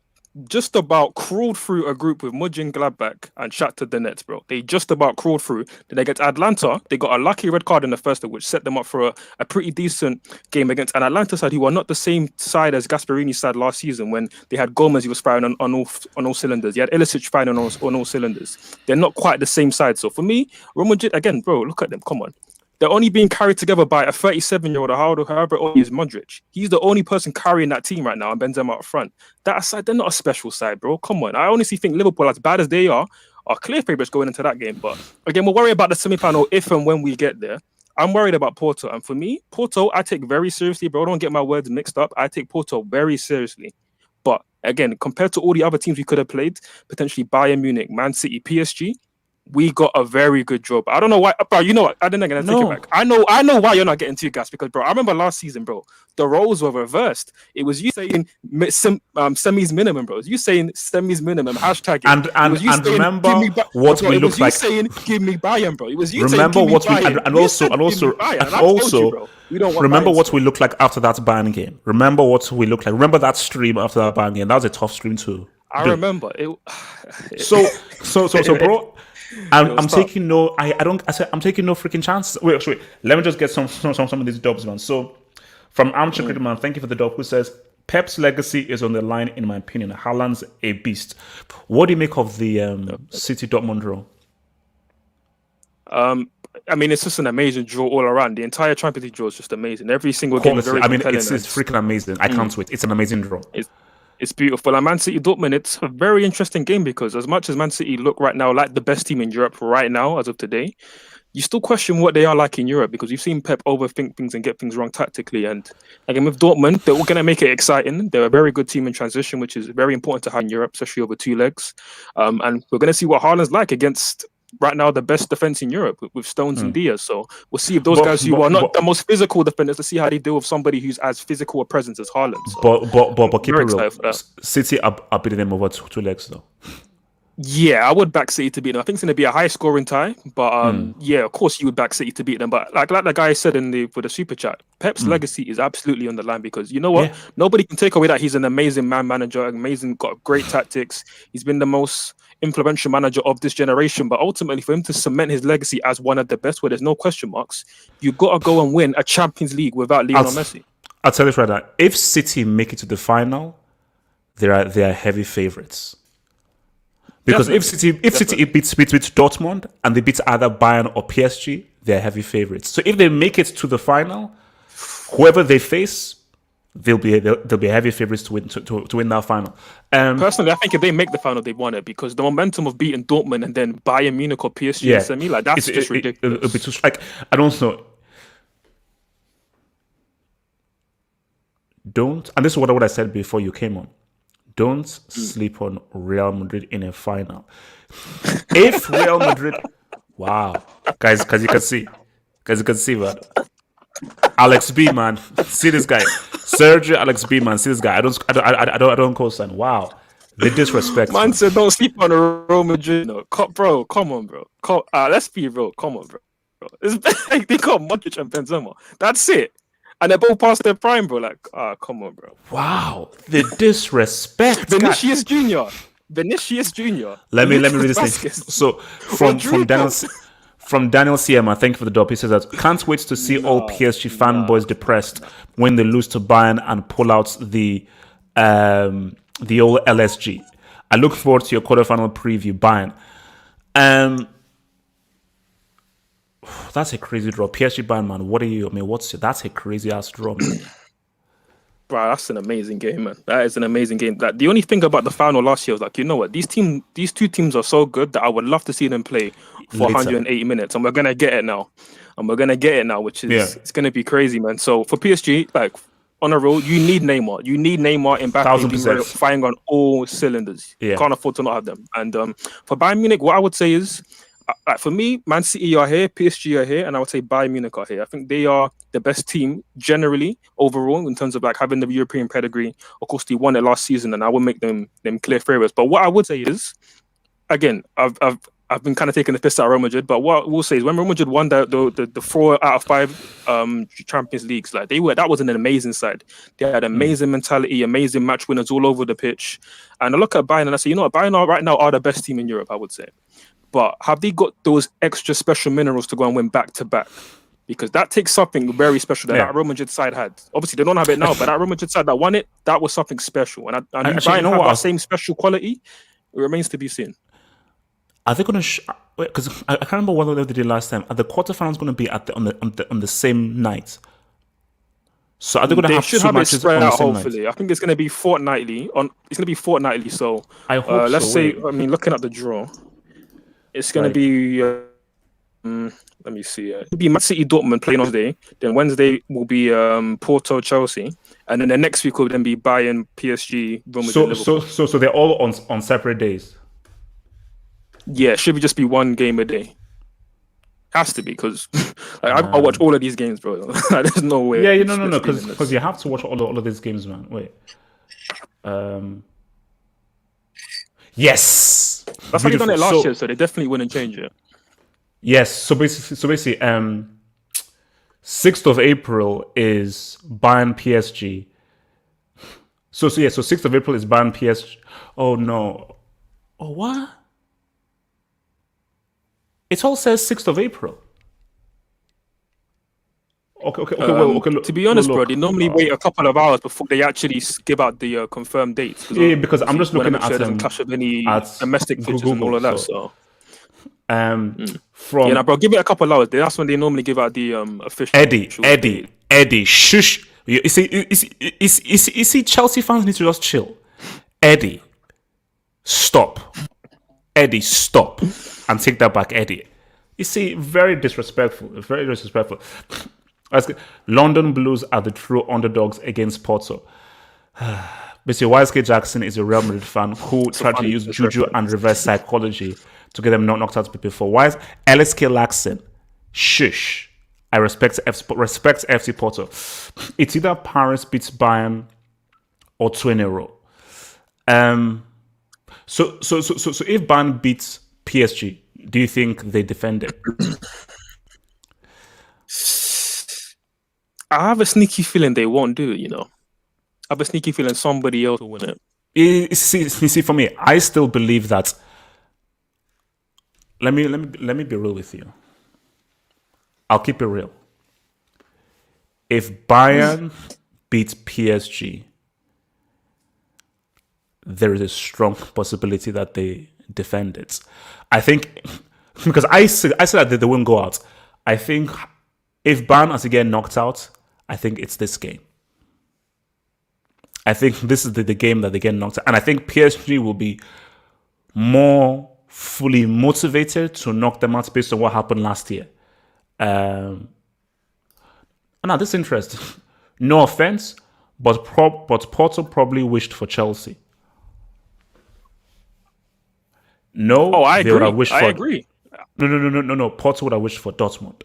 just about crawled through a group with Mönchengladbach and Shakhtar Donetsk, bro. They just about crawled through. Then they get Atlanta. They got a lucky red card in the first, which set them up for a pretty decent game against an Atlanta side who are not the same side as Gasperini's side last season when they had Gomez, he was firing on all cylinders. You had Ilicic firing on all cylinders. They're not quite the same side. So for me, Real Madrid, again, bro, look at them. Come on. They're only being carried together by a 37-year-old, however old he is, Modric. He's the only person carrying that team right now, and Benzema up front. That side, they're not a special side, bro. Come on. I honestly think Liverpool, as bad as they are clear favourites going into that game. But again, we'll worry about the semi-final if and when we get there. I'm worried about Porto. And for me, Porto, I take very seriously, bro. Don't get my words mixed up. I take Porto very seriously. But again, compared to all the other teams we could have played, potentially Bayern Munich, Man City, PSG, we got a very good job. I don't know why, bro. You know what? I didn't get to take it back. I know why you're not getting too gassed, because, bro, I remember last season, bro, the roles were reversed. It was you saying semis minimum, bro. It was you saying semis minimum hashtag. And remember what we looked like. Saying give me Bayern, bro. It was you remember saying what we Bayern. and also remember what we looked like after that Bayern game. Remember what we looked like. Remember that stream after that Bayern game. That was a tough stream too. I remember it. So, bro. I'm taking no. I'm taking no freaking chances. Wait. Let me just get some of these dubs, man. So, from Armchair Critic Man, thank you for the dub. Who says Pep's legacy is on the line, in my opinion. Haaland's a beast. What do you make of the City Dortmund draw? I mean, it's just an amazing draw all around. The entire Champions League draw is just amazing. Every single game is very compelling. It's freaking amazing. I can't wait. It's an amazing draw. It's beautiful. And Man City Dortmund, it's a very interesting game, because as much as Man City look right now like the best team in Europe right now, as of today, you still question what they are like in Europe, because you've seen Pep overthink things and get things wrong tactically. And again, with Dortmund, they're all going to make it exciting. They're a very good team in transition, which is very important to have in Europe, especially over two legs. And we're going to see what Haaland's like against right now the best defense in Europe with Stones and Diaz. So we'll see if those guys who are not the most physical defenders, to see how they deal with somebody who's as physical a presence as Haaland. So but keep it real. City are beating them over two legs though. Yeah, I would back City to beat them. I think it's going to be a high scoring tie, but yeah, of course you would back City to beat them. But like the guy said in the for the super chat, Pep's legacy is absolutely on the line because you know what? Yeah. Nobody can take away that he's an amazing manager, got great tactics. He's been the most influential manager of this generation. But ultimately, for him to cement his legacy as one of the best, where there's no question marks, you got to go and win a Champions League without Lionel Messi. I'll tell you right now. If City make it to the final, they are heavy favorites. Because if City beats Dortmund and they beat either Bayern or PSG, they're heavy favorites. So if they make it to the final, whoever they face, they'll be heavy favorites to win that final. Personally, I think if they make the final, they won it because the momentum of beating Dortmund and then Bayern Munich or PSG in semi, like that's just ridiculous. It'll be too like I don't know. Don't, and this is what I said before you came on. Don't sleep on Real Madrid in a final. If Real Madrid, wow, guys, because you can see, man. Alex B, man, see this guy, Sergio Alex B, man, see this guy. I don't co-sign. Wow, the disrespect. Man said don't sleep on Real Madrid. No, bro, come on, bro. Let's be real. Come on, bro. They got Modric and Benzema. That's it. And they're both past their prime, bro. Like, come on, bro. Wow, the disrespect. Vinicius Junior. Let me read this thing. So from Daniel CM, thank you for the drop. He says that can't wait to see all PSG fanboys depressed when they lose to Bayern and pull out the old LSG. I look forward to your quarterfinal preview, Bayern. That's a crazy draw. PSG Bayern, man. What are you? I mean, that's a crazy ass draw, man. Bro, that's an amazing game, man. That is an amazing game. Like, the only thing about the final last year was like, you know what? These two teams are so good that I would love to see them play for 180 minutes, and we're gonna get it now. Which is it's gonna be crazy, man. So for PSG, like on a roll, you need Neymar. You need Neymar and Mbappe firing on all cylinders. Yeah. You can't afford to not have them. And for Bayern Munich, what I would say is, like for me, Man City are here, PSG are here, and I would say Bayern Munich are here. I think they are the best team generally overall in terms of like having the European pedigree. Of course, they won it last season, and I would make them clear favorites. But what I would say is, again, I've been kind of taking the piss out of Real Madrid, but what we'll say is when Real Madrid won the 4 out of 5 Champions Leagues, like that was an amazing side. They had amazing mentality, amazing match winners all over the pitch. And I look at Bayern and I say, you know what, Bayern right now are the best team in Europe, I would say. But have they got those extra special minerals to go and win back to back? Because that takes something very special that Real Madrid side had. Obviously, they don't have it now, but that Real Madrid side that won it, that was something special. And Bayern have that same special quality. It remains to be seen. Are they going to? Because I can't remember what they did last time. Are the quarterfinals going to be on the same night? So are they going to have two matches spread on out? The same Hopefully, night? I think it's going to be fortnightly. It's going to be fortnightly. So I hope. Let's say. I mean, looking at the draw, it's going to be. Let me see. It'll be Man City Dortmund playing on Wednesday. Then Wednesday will be Porto Chelsea, and then the next week will then be Bayern PSG. Liverpool. So they're all on separate days. Yeah, it should just be one game a day. Has to be because I watch all of these games, bro. There's no way. Yeah, no, because you have to watch all of these games, man. Wait. Yes. That's how they done it last year, so they definitely wouldn't change it. Yes. So basically, 6th of April is Bayern PSG. So 6th of April is Bayern PSG. Oh no. Oh what? It all says 6th of April. Okay. Look, to be honest, bro, they normally wait a couple of hours before they actually give out the confirmed dates. Yeah, because I'm just looking at it. Doesn't clash with any domestic fixtures and all of that. So. Bro, give it a couple of hours. That's when they normally give out the official. Eddie, shush. You see, Chelsea fans need to just chill. Eddie, stop. Eddie, stop. And take that back, Eddie. You see, very disrespectful. London Blues are the true underdogs against Porto. Mr. YSK Jackson is a Real Madrid fan who tried to use juju and reverse psychology to get them not knocked out before. Why is LSK Laxon? Shush. I respect FC Porto. It's either Paris beats Bayern or 2-0. So if Bayern beats PSG, do you think they defend it? I have a sneaky feeling they won't do it. I have a sneaky feeling somebody else will win it. See, for me, I still believe that. Let me be real with you. I'll keep it real. If Bayern beats PSG, there is a strong possibility that they defend it. I think because I said that they won't go out. I think if Bayern has to get knocked out, I think it's this game. I think this is the game that they get knocked out. And I think PSG will be more fully motivated to knock them out based on what happened last year. Now, this is interesting. No offense, but Porto probably wished for Chelsea. No, Oh, I they would agree. have wished I for. agree. No. Porto would have wished for Dortmund.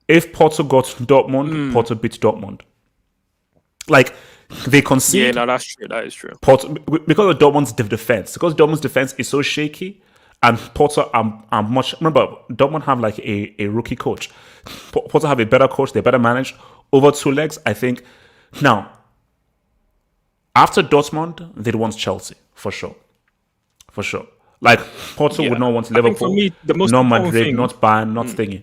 If Porto got Dortmund, Porto beat Dortmund. Like they Yeah, concede. no, that's true. That is true. Porto, because of Dortmund's defense, because Dortmund's defense is so shaky, and Porto are much. Remember, Dortmund have like a rookie coach. Porto have a better coach. They're better managed over 2 legs. I think. Now, after Dortmund, they'd want Chelsea for sure. For sure. Like Porto Yeah. would not want I think Liverpool, for me, the most not important Madrid, thing- not Bayern, not thingy.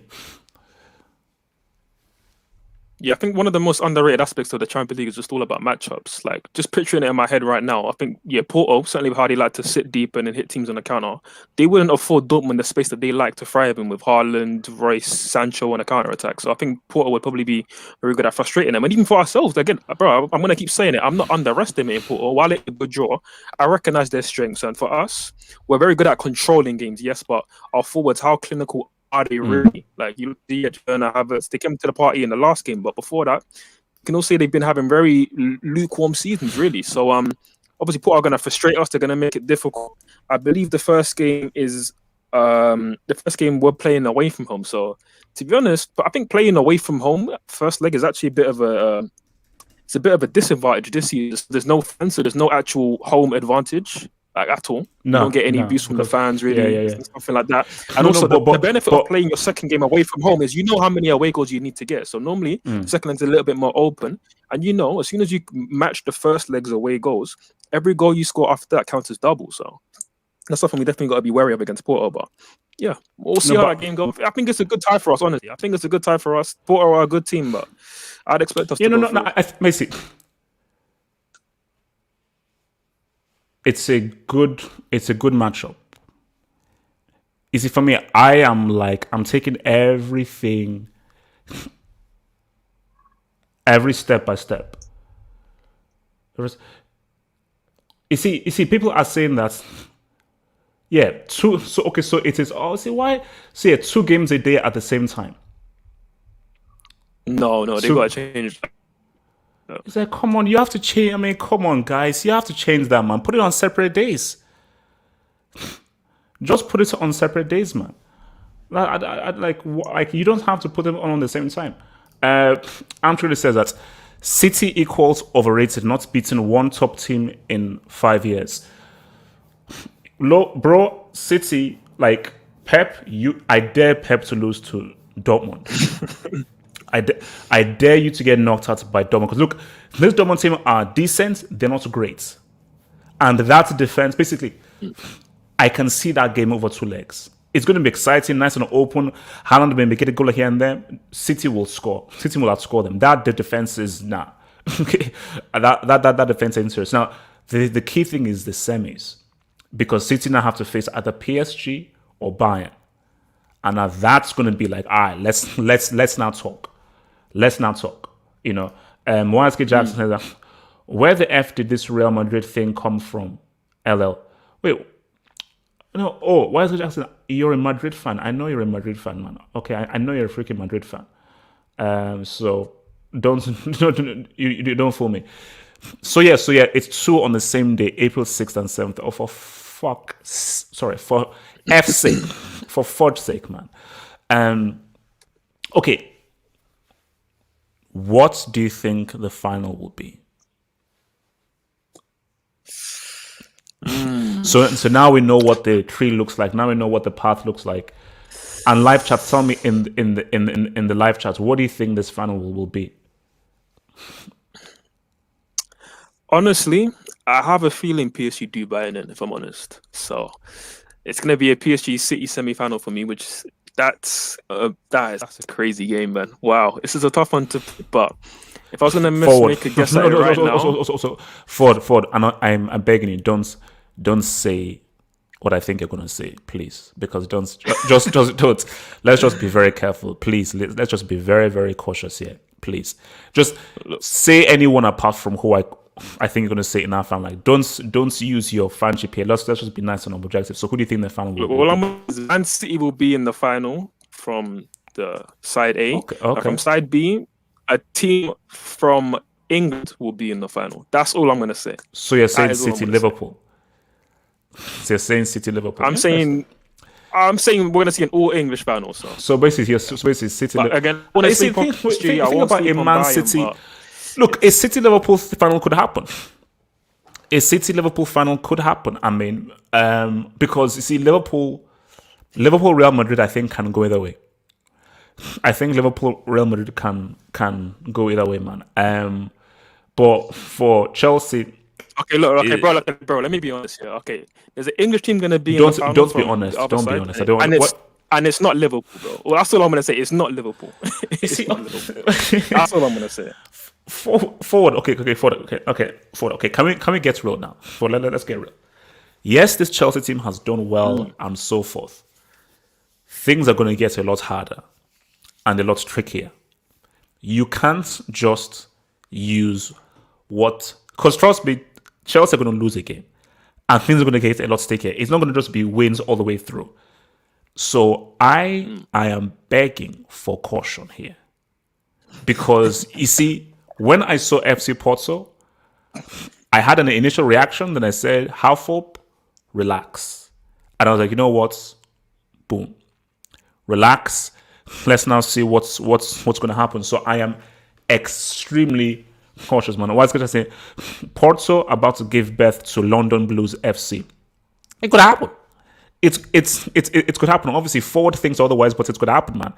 Yeah, I think one of the most underrated aspects of the Champions League is just all about matchups. Like, just picturing it in my head right now, I think, Porto, certainly with how they like to sit deep and then hit teams on the counter, they wouldn't afford Dortmund the space that they like to thrive in with Haaland, Royce, Sancho on a counter attack. So I think Porto would probably be very good at frustrating them. And even for ourselves, again, bro, I'm going to keep saying it. I'm not underestimating Porto. While it's a good draw, I recognize their strengths. And for us, we're very good at controlling games, yes, but our forwards, how clinical are they really? Like you see Werner Havertz, they came to the party in the last game, but before that, you can also say they've been having very lukewarm seasons, really. So obviously Porto are going to frustrate us. They're going to make it difficult. I believe the first game we're playing away from home. So to be honest, but I think playing away from home first leg is actually a bit of a disadvantage this year. There's no fans, so there's no actual home advantage. Like at all, you don't get any abuse from the fans, really, something like that. And also, the benefit of playing your second game away from home is you know how many away goals you need to get. So normally, the second leg's a little bit more open, and as soon as you match the first leg's away goals, every goal you score after that counts as double. So that's something we definitely got to be wary of against Porto. But yeah, we'll see how that game goes. I think it's a good tie for us, honestly. I think it's a good tie for us. Porto are a good team, but I'd expect us to go through. Macy. It's a good matchup. You see, for me, I'm taking everything, every step by step. You see, people are saying that, so it is, why? So 2 games a day at the same time. No, they got to change. It's like, come on, you have to change. I mean, come on, guys, you have to change that, man. Put it on separate days. Just put it on separate days, man. Like you don't have to put them on the same time. Amtrulli says that City equals overrated, not beating one top team in 5 years. Bro, City, like Pep, I dare Pep to lose to Dortmund. I dare you to get knocked out by Dortmund. Because look, this Dortmund team are decent, they're not great. And that defense, basically, I can see that game over 2 legs. It's going to be exciting, nice and open. Haaland may get a goal here and there. City will score. City will outscore them. The defense is nah. Okay, that defense is interesting. Now, the key thing is the semis, because City now have to face either PSG or Bayern, and now that's going to be like, all right, let's now talk. Let's now talk. YSK Jackson says that, where the F did this Real Madrid thing come from? LL. Wait. No. Oh, YSK Jackson, you're a Madrid fan. I know you're a Madrid fan, man. Okay, I know you're a freaking Madrid fan. So don't fool me. So yeah, it's 2 on the same day, April 6th and 7th. Oh, for F's sake, for fudge's sake, man. Okay. What do you think the final will be? So now we know what the tree looks like. Now we know what the path looks like. And live chat, tell me in the live chat, what do you think this final will be? Honestly, I have a feeling PSG do Bayern in, if I'm honest. So it's gonna be a PSG City semi-final for me, which that's a crazy game, man. Wow, this is a tough one to. But if I was gonna make a guess at it right now, Ford, I'm begging you, don't say what I think you're gonna say, please, because don't. Let's just be very careful, please. Let's just be very, very cautious here, please. Just say anyone apart from who I think you're gonna say in our fan. Like, don't use your fanship here. Let's just be nice and objective. So, who do you think the final will be? Man City will be in the final from the side A. Okay. From side B, a team from England will be in the final. That's all I'm gonna say. So you're saying City, Liverpool. So you're saying City, Liverpool. I'm saying we're gonna see an all English final. So basically, City. But again, think about a Man City. Look, a City Liverpool final could happen. A City Liverpool final could happen. I mean, because you see, Liverpool Real Madrid, I think, can go either way. I think Liverpool Real Madrid can go either way, man. But for Chelsea. Okay, bro. Let me be honest here. Okay, there's an English team gonna be in the final. Don't be honest. Don't be honest. I don't want. And it's not Liverpool, bro. Well, that's all I'm gonna say. It's not Liverpool. It's not Liverpool. That's all I'm gonna say. Forward. Okay. Forward. Okay. Can we get real now? Let's get real. Yes, this Chelsea team has done well and so forth. Things are going to get a lot harder and a lot trickier. You can't just use because trust me, Chelsea are going to lose a game and things are going to get a lot stickier. It's not going to just be wins all the way through. So I am begging for caution here. Because you see, when I saw FC Porto, I had an initial reaction. Then I said, Halfhope, relax. And I was like, you know what? Boom. Relax. Let's now see what's going to happen. So I am extremely cautious, man. What's going to say? Porto about to give birth to London Blues FC. It could happen. It could happen. Obviously, Ford thinks otherwise, but it could happen, man.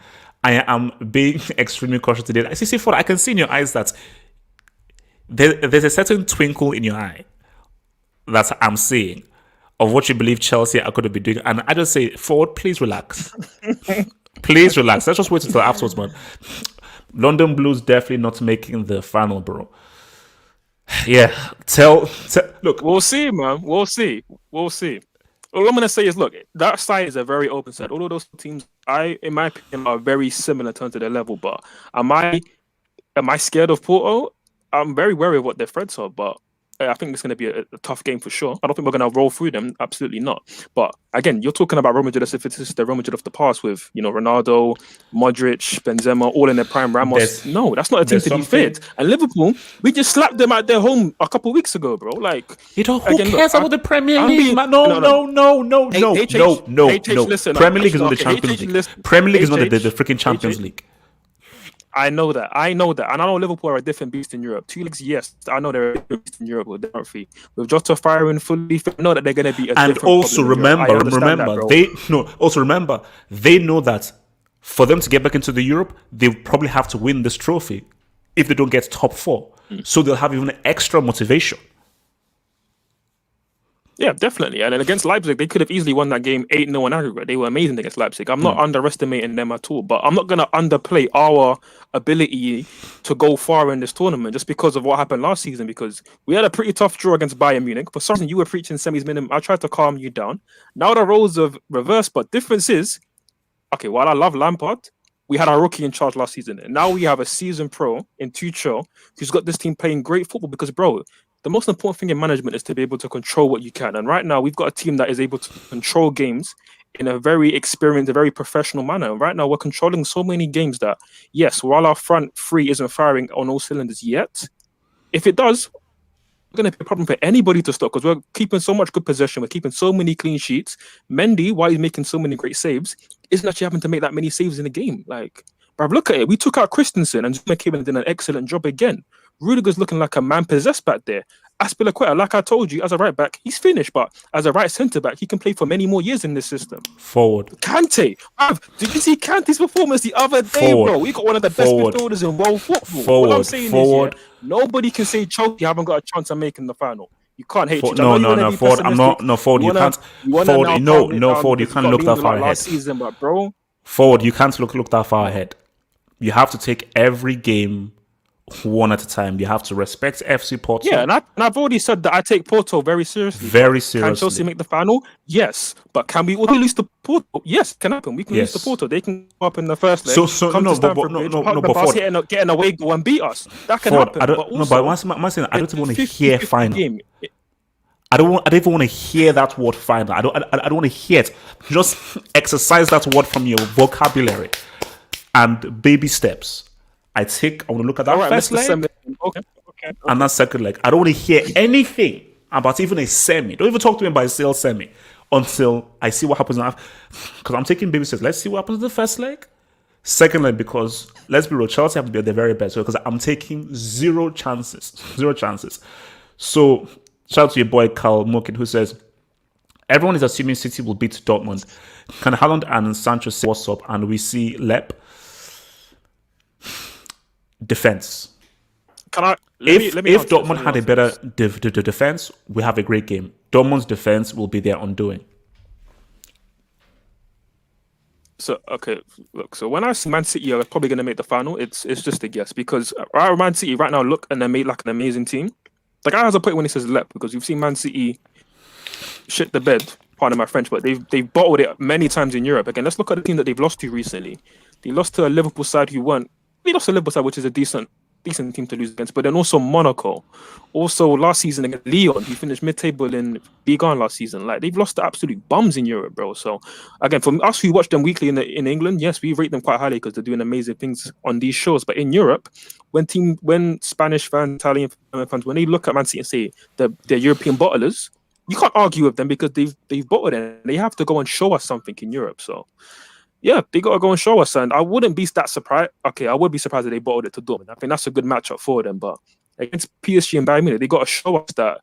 I am being extremely cautious today. I see, Ford, I can see in your eyes that there's a certain twinkle in your eye that I'm seeing of what you believe Chelsea are going to be doing. And I just say, Ford, please relax. Please relax. Let's just wait until afterwards, man. London Blues definitely not making the final, bro. Yeah. Look. We'll see, man. We'll see. All I'm gonna say is, look, that side is a very open side. All of those teams, in my opinion, are very similar in terms of their level. But am I scared of Porto? I'm very wary of what their threats are. But I think it's going to be a tough game for sure. I don't think we're going to roll through them. Absolutely not. But again, you're talking about Real Madrid as if it's the Real Madrid of the past with, Ronaldo, Modric, Benzema, all in their prime. Ramos. No, that's not a team to be feared. And Liverpool, we just slapped them at their home a couple of weeks ago, bro. Like, who cares about the Premier League? No. Listen, Premier League is not the Champions League. Premier League is not the freaking Champions League. I know that. And I know Liverpool are a different beast in Europe. 2 leagues, yes. I know they're a different beast in Europe with Dorothy. With Jota firing fully, I know that they're going to be a and different also remember, they know that for them to get back into the Europe, they probably have to win this trophy if they don't get top 4. So they'll have even extra motivation. Yeah, definitely. And then against Leipzig, they could have easily won that game 8-0 in aggregate. They were amazing against Leipzig. I'm not underestimating them at all, but I'm not going to underplay our ability to go far in this tournament just because of what happened last season, because we had a pretty tough draw against Bayern Munich. For some reason, you were preaching semis minimum. I tried to calm you down. Now the roles have reversed, but difference is, okay, while I love Lampard, we had our rookie in charge last season. And now we have a seasoned pro in Tuchel who's got this team playing great football because, bro, the most important thing in management is to be able to control what you can. And right now, we've got a team that is able to control games in a very experienced, a very professional manner. And right now, we're controlling so many games that, yes, while our front three isn't firing on all cylinders yet, if it does, it's going to be a problem for anybody to stop because we're keeping so much good possession. We're keeping so many clean sheets. Mendy, while he's making so many great saves, isn't actually having to make that many saves in a game. Like, bruv, look at it. We took out Christensen and Zuma came and did an excellent job again. Rudiger's looking like a man possessed back there. Aspilicueta, like I told you, as a right back, he's finished, but as a right centre back, he can play for many more years in this system. Forward. Kante, did you see Kante's performance the other day, Forward. bro? We got one of the best midfielders in world football. Forward. What I'm saying is, yeah, nobody can say Chelsea haven't got a chance of making the final. You can't hate it. No, Ford. I'm not. No, Ford. You can't. Ford. No, Ford. You can't look that far ahead. Season, but bro, Ford, you can't look that far ahead. You have to take every game one at a time. You have to respect FC Porto. Yeah, and I've already said that I take Porto very seriously. Very seriously. Can Chelsea make the final? Yes. But can we also lose to Porto? Yes, can happen. We can lose to Porto. They can go up in the first leg. But get an away goal and beat us. That can happen. I don't even want to hear final. I don't even want to hear that word final. I don't want to hear it. Just exercise that word from your vocabulary. And baby steps. I want to look at that first leg. Okay. And that second leg. I don't want to hear anything about even a semi. Don't even talk to me about a sale semi until I see what happens. Because I'm taking baby steps. Let's see what happens in the first leg. Second leg, because let's be real, Chelsea have to be at the very best. Because I'm taking zero chances. So shout out to your boy Carl Mokin, who says, everyone is assuming City will beat Dortmund. Can Haaland and Sancho say what's up? And we see Lep. Defense. If Dortmund had a better defense, we have a great game. Dortmund's defense will be their undoing. So okay, look. So when I see Man City are probably going to make the final, it's just a guess because Man City right now look and they made like an amazing team. Like I has a point when he says Lep because you've seen Man City shit the bed. Pardon my French, but they've bottled it many times in Europe. Again, let's look at the team that they've lost to recently. They lost to a Liverpool side who weren't. They lost to Liverpool side, which is a decent team to lose against. But then also Monaco. Also last season against Lyon, who finished mid-table in Liga last season. Like they've lost to absolute bums in Europe, bro. So again, for us who watch them weekly in England, yes, we rate them quite highly because they're doing amazing things on these shows. But in Europe, when Spanish fans, Italian fans, when they look at Man City and say they're European bottlers, you can't argue with them because they've bottled it and they have to go and show us something in Europe. So yeah, they got to go and show us. And I wouldn't be that surprised. Okay, I would be surprised if they bottled it to Dortmund. I think that's a good matchup for them. But against PSG and Bayern Munich, they got to show us that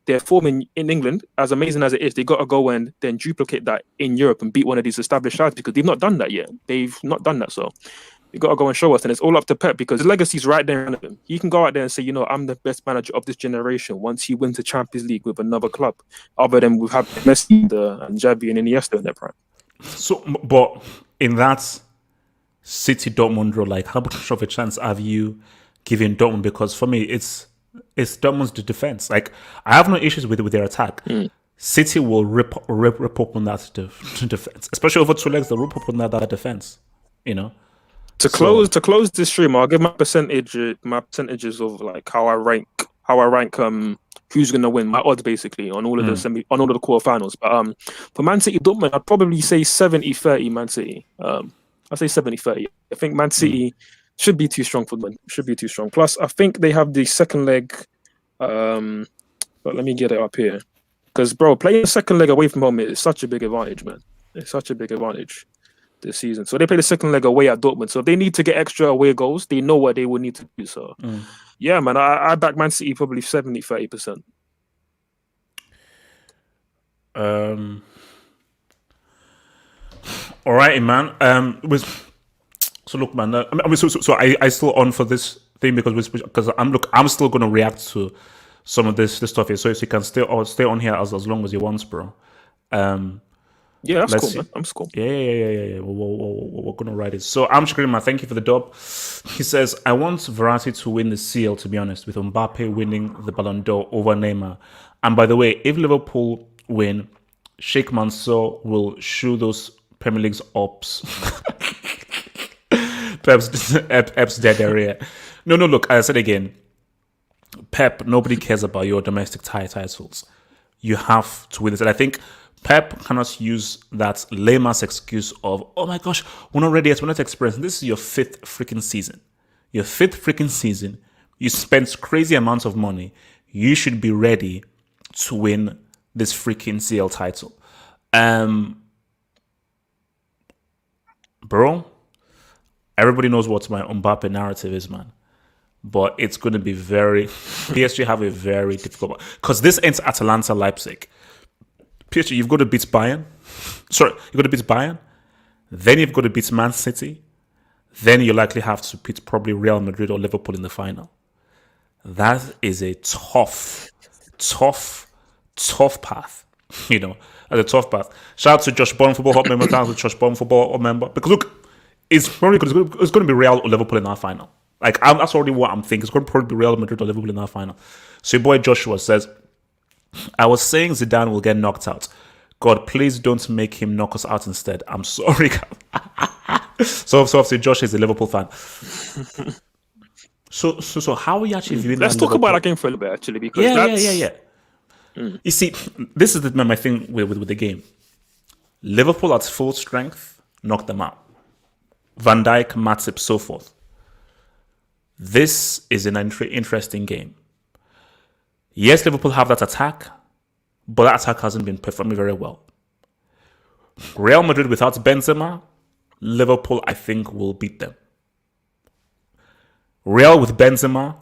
they're forming in England, as amazing as it is, they got to go and then duplicate that in Europe and beat one of these established sides because they've not done that yet. They've not done that. So they got to go and show us. And it's all up to Pep because his legacy's right there in front of him. He can go out there and say, I'm the best manager of this generation once he wins the Champions League with another club, other than we've had Messi and Xavi and Iniesta in their prime. So, but in that City Dortmund draw, like how much of a chance have you given Dortmund? Because for me, it's Dortmund's defense. Like I have no issues with their attack. City will rip up on that defense, especially over two legs. They'll rip up on that defense. To close this stream, I'll give my percentages of like how I rank who's gonna win, my odds basically on all of the on all of the quarterfinals. But for Man City Dortmund, I'd probably say 70-30 Man City. I'd say 70-30. I think Man City should be too strong for them. Should be too strong. Plus, I think they have the second leg. But let me get it up here. Because bro, playing the second leg away from home is such a big advantage, man. It's such a big advantage this season. So they play the second leg away at Dortmund. So if they need to get extra away goals, they know what they will need to do. So yeah, man, I back Man City probably 70-30%. All right, man. So look, man. I still on for this thing because I'm still gonna react to some of this stuff here. So you can stay on here as long as you want, bro. Yeah, that's cool, man. I'm cool. Yeah. We're gonna write it. So I'm Shakiri, man. Thank you for the dub. He says, I want Verratti to win the CL, to be honest, with Mbappe winning the Ballon d'Or over Neymar. And by the way, if Liverpool win, Sheikh Mansour will shoe those Premier League's ups. Pep's dead area. No, look, I said again, Pep, nobody cares about your domestic titles. You have to win this. And I think Pep cannot use that lame-ass excuse of, oh my gosh, we're not ready yet, we're not experienced. This is your fifth freaking season. You spent crazy amounts of money. You should be ready to win this freaking CL title. Bro, everybody knows what my Mbappe narrative is, man. but it's going to be very. PSG have a very difficult because this ends Atalanta Leipzig. PSG, you've got to beat Bayern. Sorry, you've got to beat Bayern. Then you've got to beat Man City. Then you likely have to beat probably Real Madrid or Liverpool in the final. That is a tough path. You know, as a tough path. Shout out to Josh Bond Football Hub member. Shout out to Josh Bond Football member. Because look, it's probably it's going to be Real or Liverpool in our final. Like that's already what I'm thinking. It's going to probably be Real Madrid or Liverpool in our final. So your boy Joshua says, I was saying Zidane will get knocked out. God, please don't make him knock us out instead. I'm sorry. So obviously Josh is a Liverpool fan. So how are you actually viewing that? Let's talk about that game for a little bit, actually, because yeah. You see, this is my thing with the game. Liverpool at full strength knocked them out. Van Dijk, Matip, so forth. This is an interesting game. Yes, Liverpool have that attack, but that attack hasn't been performing very well. Real Madrid without Benzema, Liverpool, I think, will beat them. Real with Benzema,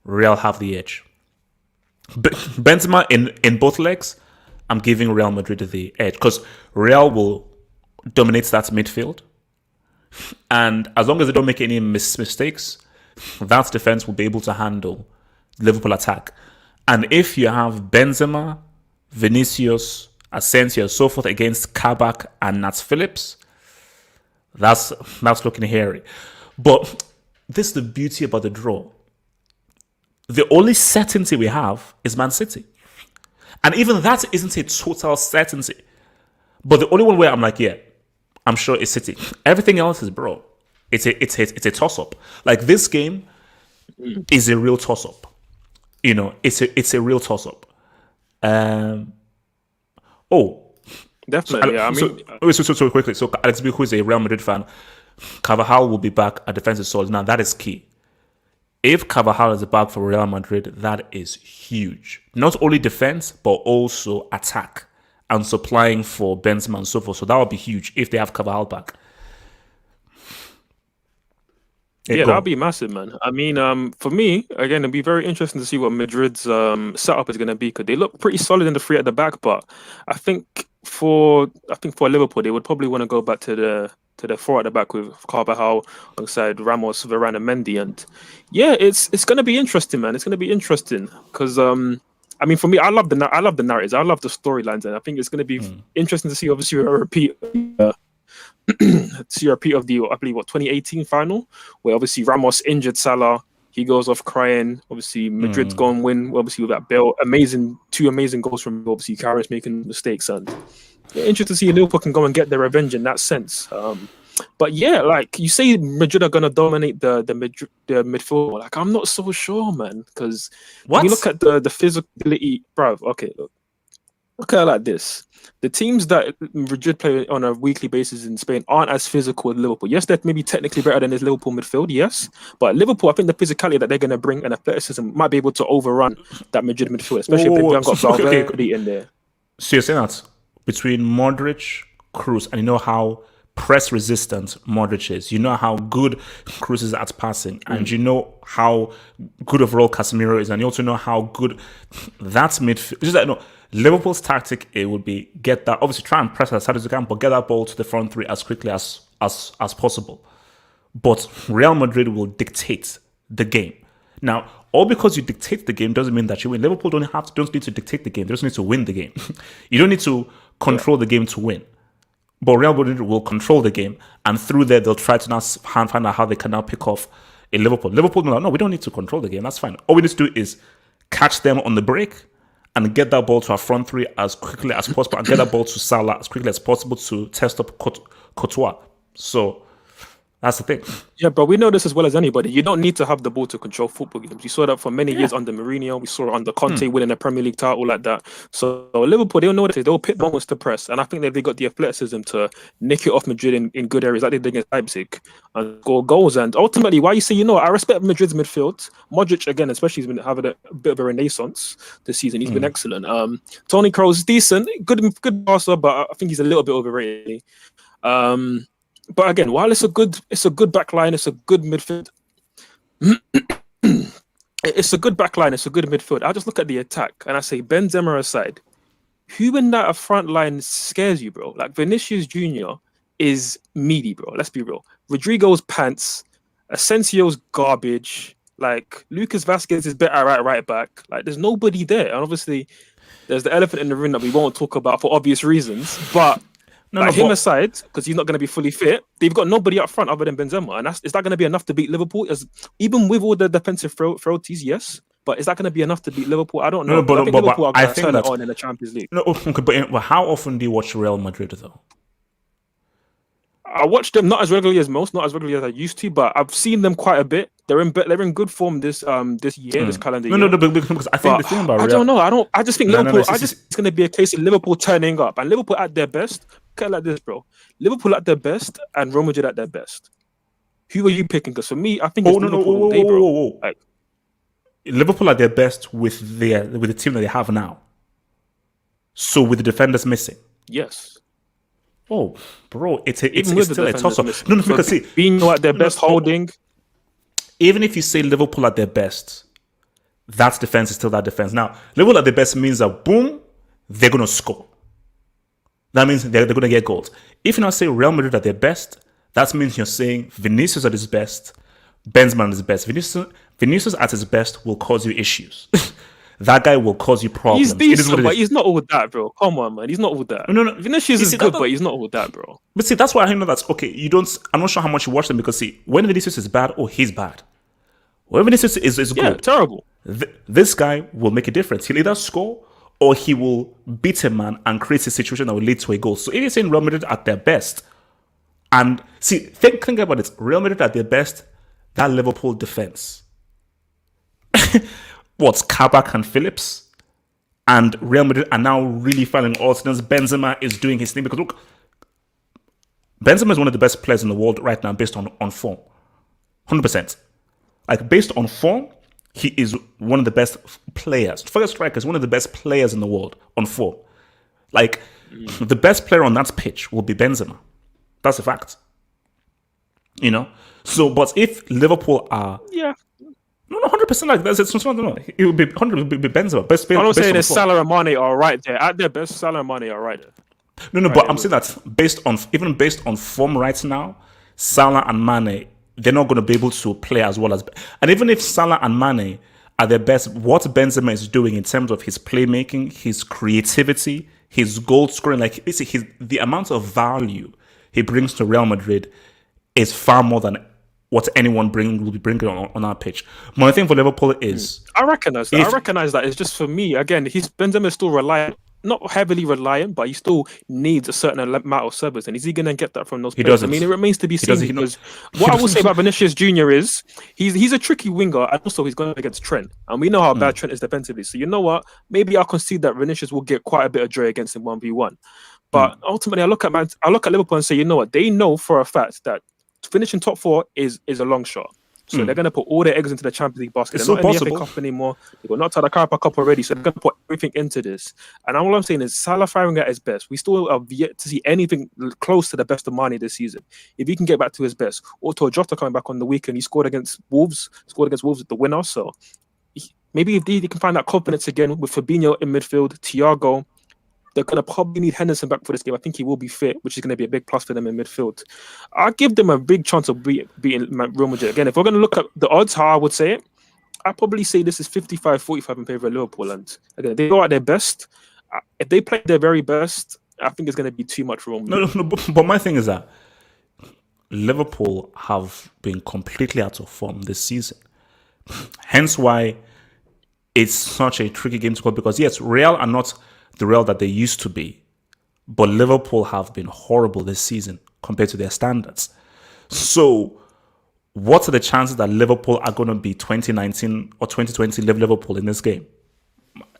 Real have the edge. Benzema in both legs, I'm giving Real Madrid the edge because Real will dominate that midfield. And as long as they don't make any mistakes, that defense will be able to handle Liverpool attack. And if you have Benzema, Vinicius, Asensio, so forth against Kabak and Nat Phillips, that's looking hairy. But this is the beauty about the draw. The only certainty we have is Man City. And even that isn't a total certainty. But the only one where I'm like, yeah, I'm sure it's City. Everything else is, bro, it's a toss-up. Like, this game is a real toss-up. You know, it's a real toss-up. Definitely, yeah. I mean, so quickly. So Alex B, who is a Real Madrid fan, Carvajal will be back at defensive solid. Now, that is key. If Carvajal is back for Real Madrid, that is huge. Not only defense, but also attack and supplying for Benzema and so forth. So that would be huge if they have Carvajal back. Yeah, that'd be massive, man. I mean, for me, again, it'd be very interesting to see what Madrid's setup is going to be, because they look pretty solid in the three at the back. But I think for Liverpool, they would probably want to go back to the four at the back with Carvajal alongside Ramos, Varane, and Mendy. And yeah, it's going to be interesting, man. It's going to be interesting because I mean, for me, I love the narratives, I love the storylines, and I think it's going to be interesting to see, obviously, a repeat. See a repeat of the, I believe, 2018 final, where obviously Ramos injured Salah, he goes off crying. Obviously, Madrid's go and win, obviously, with that Bale, two amazing goals from, obviously, Karius making mistakes. And yeah, interesting to see Liverpool can go and get their revenge in that sense. But yeah, like you say, Madrid are going to dominate the midfield. Like, I'm not so sure, man, because when you look at the physicality, bruv, okay, look at it like this. The teams that Madrid play on a weekly basis in Spain aren't as physical as Liverpool. Yes, they're maybe technically better than this Liverpool midfield, yes. But Liverpool, I think the physicality that they're going to bring and athleticism might be able to overrun that Madrid midfield, especially if they haven't got Valverde in there. So you're saying that between Modric, Kroos, and you know how press resistant Modric is, you know how good Kroos is at passing, and you know how good overall Casemiro is, and you also know how good that's midfield. Just like, no, Liverpool's tactic, it would be get that, obviously try and press as hard as you can, but get that ball to the front three as quickly as possible. But Real Madrid will dictate the game. Now, all because you dictate the game doesn't mean that you win. Liverpool don't need to dictate the game. They just need to win the game. You don't need to control the game to win. But Real Madrid will control the game, and through there, they'll try to now find out how they can now pick off a Liverpool. Liverpool, no, we don't need to control the game. That's fine. All we need to do is catch them on the break and get that ball to our front three as quickly as possible, and get that ball to Salah as quickly as possible to test up Courtois. So that's the thing. Yeah, but we know this as well as anybody. You don't need to have the ball to control football games. You saw that for many years under Mourinho. We saw it under Conte winning a Premier League title like that. So Liverpool, they'll know what it is. They'll pick moments to press. And I think that they got the athleticism to nick it off Madrid in good areas like they did against Leipzig and score goals. And ultimately, why you say, I respect Madrid's midfield. Modric, again, especially, he's been having a bit of a renaissance this season. He's been excellent. Toni Kroos is decent, good passer, but I think he's a little bit overrated. But again, while it's a good back line, it's a good midfield. it's a good back line, it's a good midfield. I just look at the attack and I say Benzema aside, who in that front line scares you, bro? Like Vinicius Jr. is meaty, bro. Let's be real. Rodrigo's pants, Asensio's garbage. Like Lucas Vasquez is better at right back. Like there's nobody there, and obviously there's the elephant in the room that we won't talk about for obvious reasons. But him aside, because he's not going to be fully fit, they've got nobody up front other than Benzema, and is that going to be enough to beat Liverpool? Even with all the defensive frailties, yes. But is that going to be enough to beat Liverpool? I don't know. But Liverpool are I going to think turn that it on in the Champions League. No, okay, but how often do you watch Real Madrid though? I watch them not as regularly as most, not as regularly as I used to, but I've seen them quite a bit. They're in good form this year, this calendar year. No, because I think the thing about Real, I don't know. I just think Liverpool. It's going to be a case of Liverpool turning up, and Liverpool at their best. Look at it like this, bro. Liverpool at their best and Real Madrid at their best. Who are you picking? Because for me, I think it's Liverpool all day, bro. Like, Liverpool at their best with the team that they have now. So with the defenders missing. Yes. Oh, bro, it's still a toss-up. No, because see, being at their best holding. Even if you say Liverpool at their best, that defense is still that defense. Now, Liverpool at their best means that boom, they're gonna score. That means they're gonna get goals. If you now say Real Madrid at their best, that means you're saying Vinicius at his best, Benzema at his best. Vinicius at his best will cause you issues. That guy will cause you problems. He's decent, but he's not all that, bro. Come on, man. He's not all that. No. Vinicius is good, but he's not all that, bro. But see, that's why I know that's okay. I'm not sure how much you watch them because see, when Vinicius is bad, he's bad. When Vinicius is good, terrible. This guy will make a difference. He'll either score or he will beat a man and create a situation that will lead to a goal. So if you're saying Real Madrid at their best, and see, think about it. Real Madrid at their best, that Liverpool defense. What's Kabak and Phillips? And Real Madrid are now really filing all signals. Benzema is doing his thing because look, Benzema is one of the best players in the world right now based on form. 100%. Like based on form, he is one of the best players. Forget strikers, one of the best players in the world on form. Like the best player on that pitch will be Benzema. That's a fact. You know? So, but if Liverpool are... Yeah. No, 100%. Like that's it's not. No, it would be 100. It would be Benzema. Best player. I'm saying that Salah and Mane are right there at their best. Salah and Mane are right there. No, right, but I'm saying that based on form right now, Salah and Mane, they're not going to be able to play as well as. And even if Salah and Mane are their best, what Benzema is doing in terms of his playmaking, his creativity, his goal scoring, like the amount of value he brings to Real Madrid is far more than what anyone will be bringing on our pitch. My thing for Liverpool is... I recognize that. I recognize that. It's just for me, again, Benzema is still reliant, not heavily reliant, but he still needs a certain amount of service. And is he going to get that from those players? I mean, it remains to be seen. Because what I will say about Vinicius Jr. is he's a tricky winger, and also he's going up against Trent. And we know how bad Trent is defensively. So you know what? Maybe I'll concede that Vinicius will get quite a bit of joy against him 1v1. But ultimately, I look at Liverpool and say, you know what? They know for a fact that finishing top four is a long shot. So they're going to put all their eggs into the Champions League basket. They're not in the FA Cup anymore. They've got knocked out of the Carabao Cup already. So they're going to put everything into this. And all I'm saying is Salah firing at his best. We still have yet to see anything close to the best of Mane this season. If he can get back to his best. Or Jota coming back on the weekend. He scored against Wolves. At the winner. So maybe if he can find that confidence again with Fabinho in midfield, Thiago. They're going to probably need Henderson back for this game. I think he will be fit, which is going to be a big plus for them in midfield. I'll give them a big chance of beating Real Madrid. Again, if we're going to look at the odds, how I would say it, I'd probably say this is 55-45 in favour of Liverpool. And again, they go at their best. If they play their very best, I think it's going to be too much for Real Madrid. No, but my thing is that Liverpool have been completely out of form this season. Hence why it's such a tricky game to call because, yes, Real are not the Real that they used to be. But Liverpool have been horrible this season compared to their standards. So what are the chances that Liverpool are going to be 2019 or 2020 Liverpool in this game?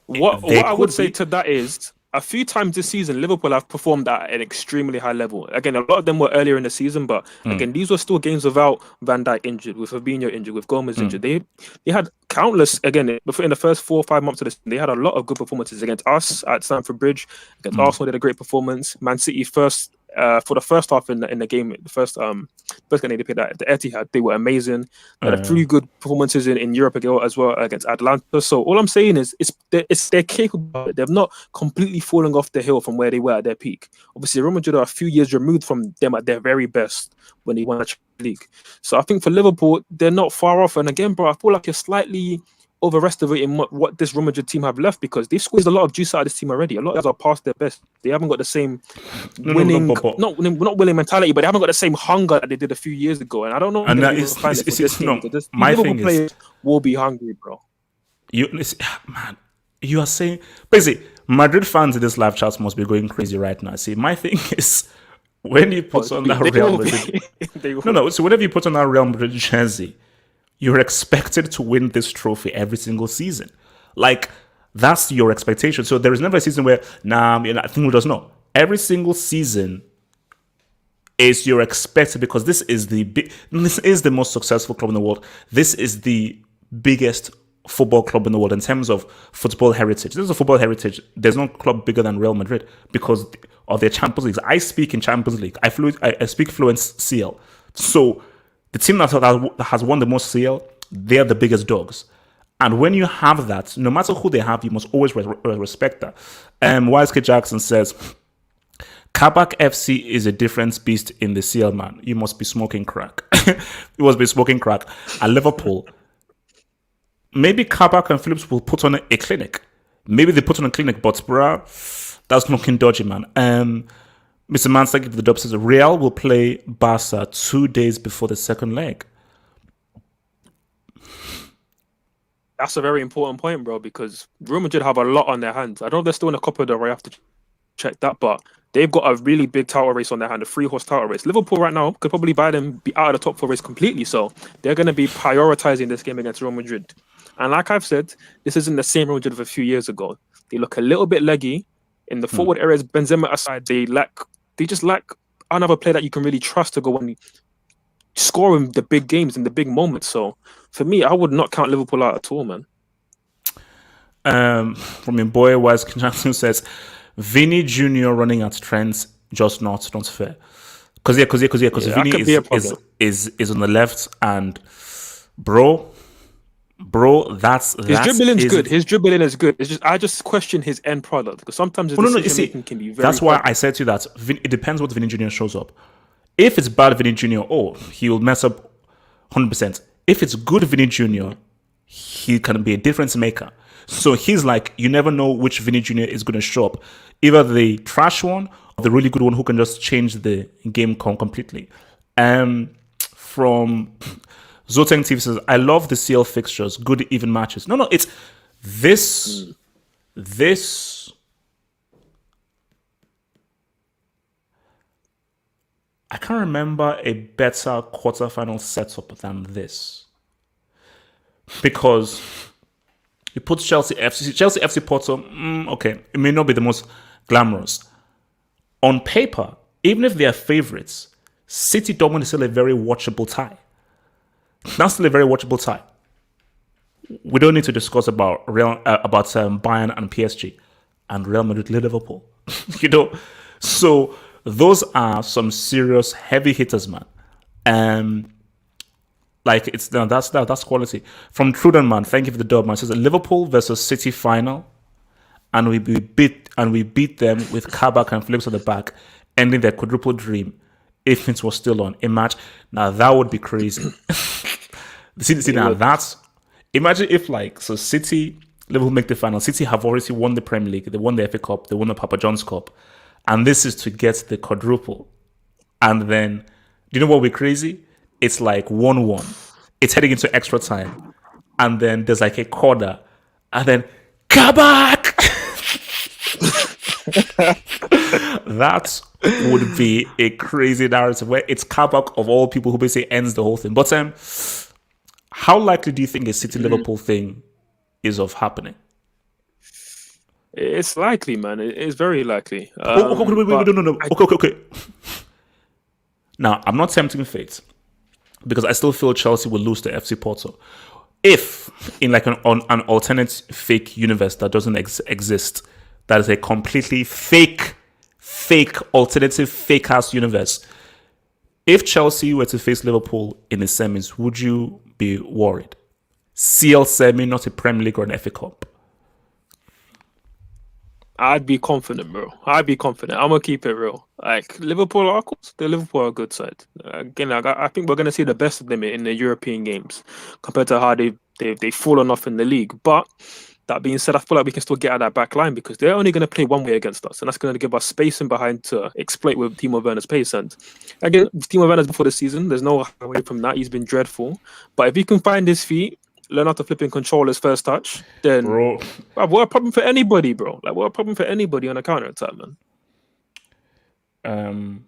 What I would say to that is, a few times this season, Liverpool have performed at an extremely high level. Again, a lot of them were earlier in the season, but again, these were still games without Van Dijk injured, with Fabinho injured, with Gomez injured. They had countless, again, in the first 4 or 5 months of the season, they had a lot of good performances against us at Stamford Bridge. Against Arsenal, did a great performance. Man City for the first half in the game, the first game they played at the Etihad, they were amazing. They had 3 good performances in Europe as well against Atlanta. So all I'm saying is they're capable. They've not completely fallen off the hill from where they were at their peak. Obviously, Real Madrid are a few years removed from them at their very best when they won the Champions League. So I think for Liverpool, they're not far off. And again, bro, I feel like you're slightly overestimating what this Real Madrid team have left, because they've squeezed a lot of juice out of this team already. A lot of guys are past their best. They haven't got the same winning, not winning mentality, but they haven't got the same hunger that they did a few years ago. And I don't know. And that is, my thing is, will be hungry, bro. You are saying basically Madrid fans in this live chat must be going crazy right now. See, my thing is, when you put on that Real Madrid, so whenever you put on that Real Madrid jersey, you're expected to win this trophy every single season. Like, that's your expectation. So there is never a season where, I think we'll just know. Every single season is you're expected, because this is the most successful club in the world. This is the biggest football club in the world in terms of football heritage. This is a football heritage. There's no club bigger than Real Madrid because of their Champions Leagues. I speak in Champions League. I speak fluent CL. So the team that has won the most CL, they're the biggest dogs. And when you have that, no matter who they have, you must always respect that. YSK Jackson says, Kabak FC is a different beast in the CL, man. You must be smoking crack. You must be smoking crack. At Liverpool, maybe Kabak and Phillips will put on a clinic. Maybe they put on a clinic, but bruh, that's looking dodgy, man. Mr. Mansak, if the dub says Real will play Barca 2 days before the second leg. That's a very important point, bro, because Real Madrid have a lot on their hands. I don't know if they're still in a Copa del Rey. I have to check that, but they've got a really big title race on their hand, a 3-horse title race. Liverpool right now could probably be out of the top 4 race completely, so they're going to be prioritizing this game against Real Madrid. And like I've said, this isn't the same Real Madrid of a few years ago. They look a little bit leggy. In the forward areas, Benzema aside, they just lack another player that you can really trust to go and score in the big games, in the big moments. So for me, I would not count Liverpool out at all, man. From your boy Wes Jackson says, Vinny Jr. running at Trent, just not fair. Because Vinny is on the left, and bro, that's his dribbling is good. His dribbling is good. It's just I just question his end product, because sometimes his decision making can be very. That's why I said to you that it depends what Vinny Jr. shows up. If it's bad Vinny Jr., he'll mess up 100%. If it's good Vinny Jr., he can be a difference maker. So he's like, you never know which Vinny Jr. is going to show up. Either the trash one or the really good one who can just change the game completely. From Zoteng TV says, I love the CL fixtures, good even matches. No, it's this. I can't remember a better quarterfinal setup than this. Because you put Chelsea FC Porto, okay, it may not be the most glamorous. On paper, even if they are favourites, City Dortmund is still a very watchable tie. That's still a very watchable tie. We don't need to discuss about Bayern and PSG and Real Madrid Liverpool. So those are some serious heavy hitters, man. That's quality. From Truden, man, thank you for the dub, man. It says Liverpool versus City final, and we beat them with Kabak and Phillips at the back, ending their quadruple dream. If it was still on a match, now that would be crazy. Imagine if City, Liverpool make the final. City have already won the Premier League, they won the FA Cup, they won the Papa John's Cup, and this is to get the quadruple. And then, do you know what would be crazy? It's like 1-1. It's heading into extra time, and then there's like a corner, and then Kabak. That would be a crazy narrative where it's Kabak of all people who basically ends the whole thing. But how likely do you think a City Liverpool thing is of happening? It's likely, man. It's very likely. No. Okay. Now, I'm not tempting fate, because I still feel Chelsea will lose to FC Porto. If in like an alternate fake universe that doesn't exist, that is a completely fake alternative fake ass universe. If Chelsea were to face Liverpool in the semis, would you be worried? CL semi, not a Premier League or an FA Cup. I'd be confident, bro. I'd be confident. I'm gonna keep it real. Like Liverpool are, of course, the Liverpool are a good side. Again, like, I think we're gonna see the best of them in the European games compared to how they've fallen off in the league. But that being said, I feel like we can still get out that back line because they're only going to play one way against us, and that's going to give us space in behind to exploit with Timo Werner's pace. And again, Timo Werner's before the season, there's no away from that. He's been dreadful, but if he can find his feet, learn how to flip and control his first touch, then Bro, what a problem for anybody, bro. Like what a problem for anybody on a counter attack, man.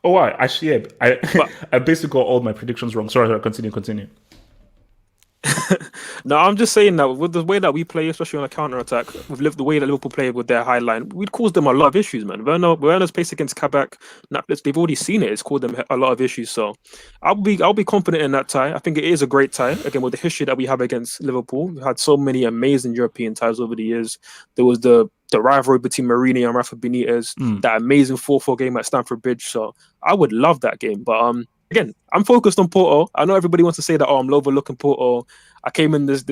Oh, actually, I basically got all my predictions wrong. Sorry, continue. No, I'm just saying that with the way that we play, especially on a counter attack, with the way that Liverpool play with their high line, we'd cause them a lot of issues, man. Werner's pace against Kabak, they've already seen it. It's caused them a lot of issues. So I'll be confident in that tie. I think it is a great tie. Again, with the history that we have against Liverpool, we've had so many amazing European ties over the years. There was the rivalry between Mourinho and Rafa Benitez, that amazing 4-4 game at Stamford Bridge. So I would love that game, but again, I'm focused on Porto. I know everybody wants to say that, I'm overlooking Porto. I came in this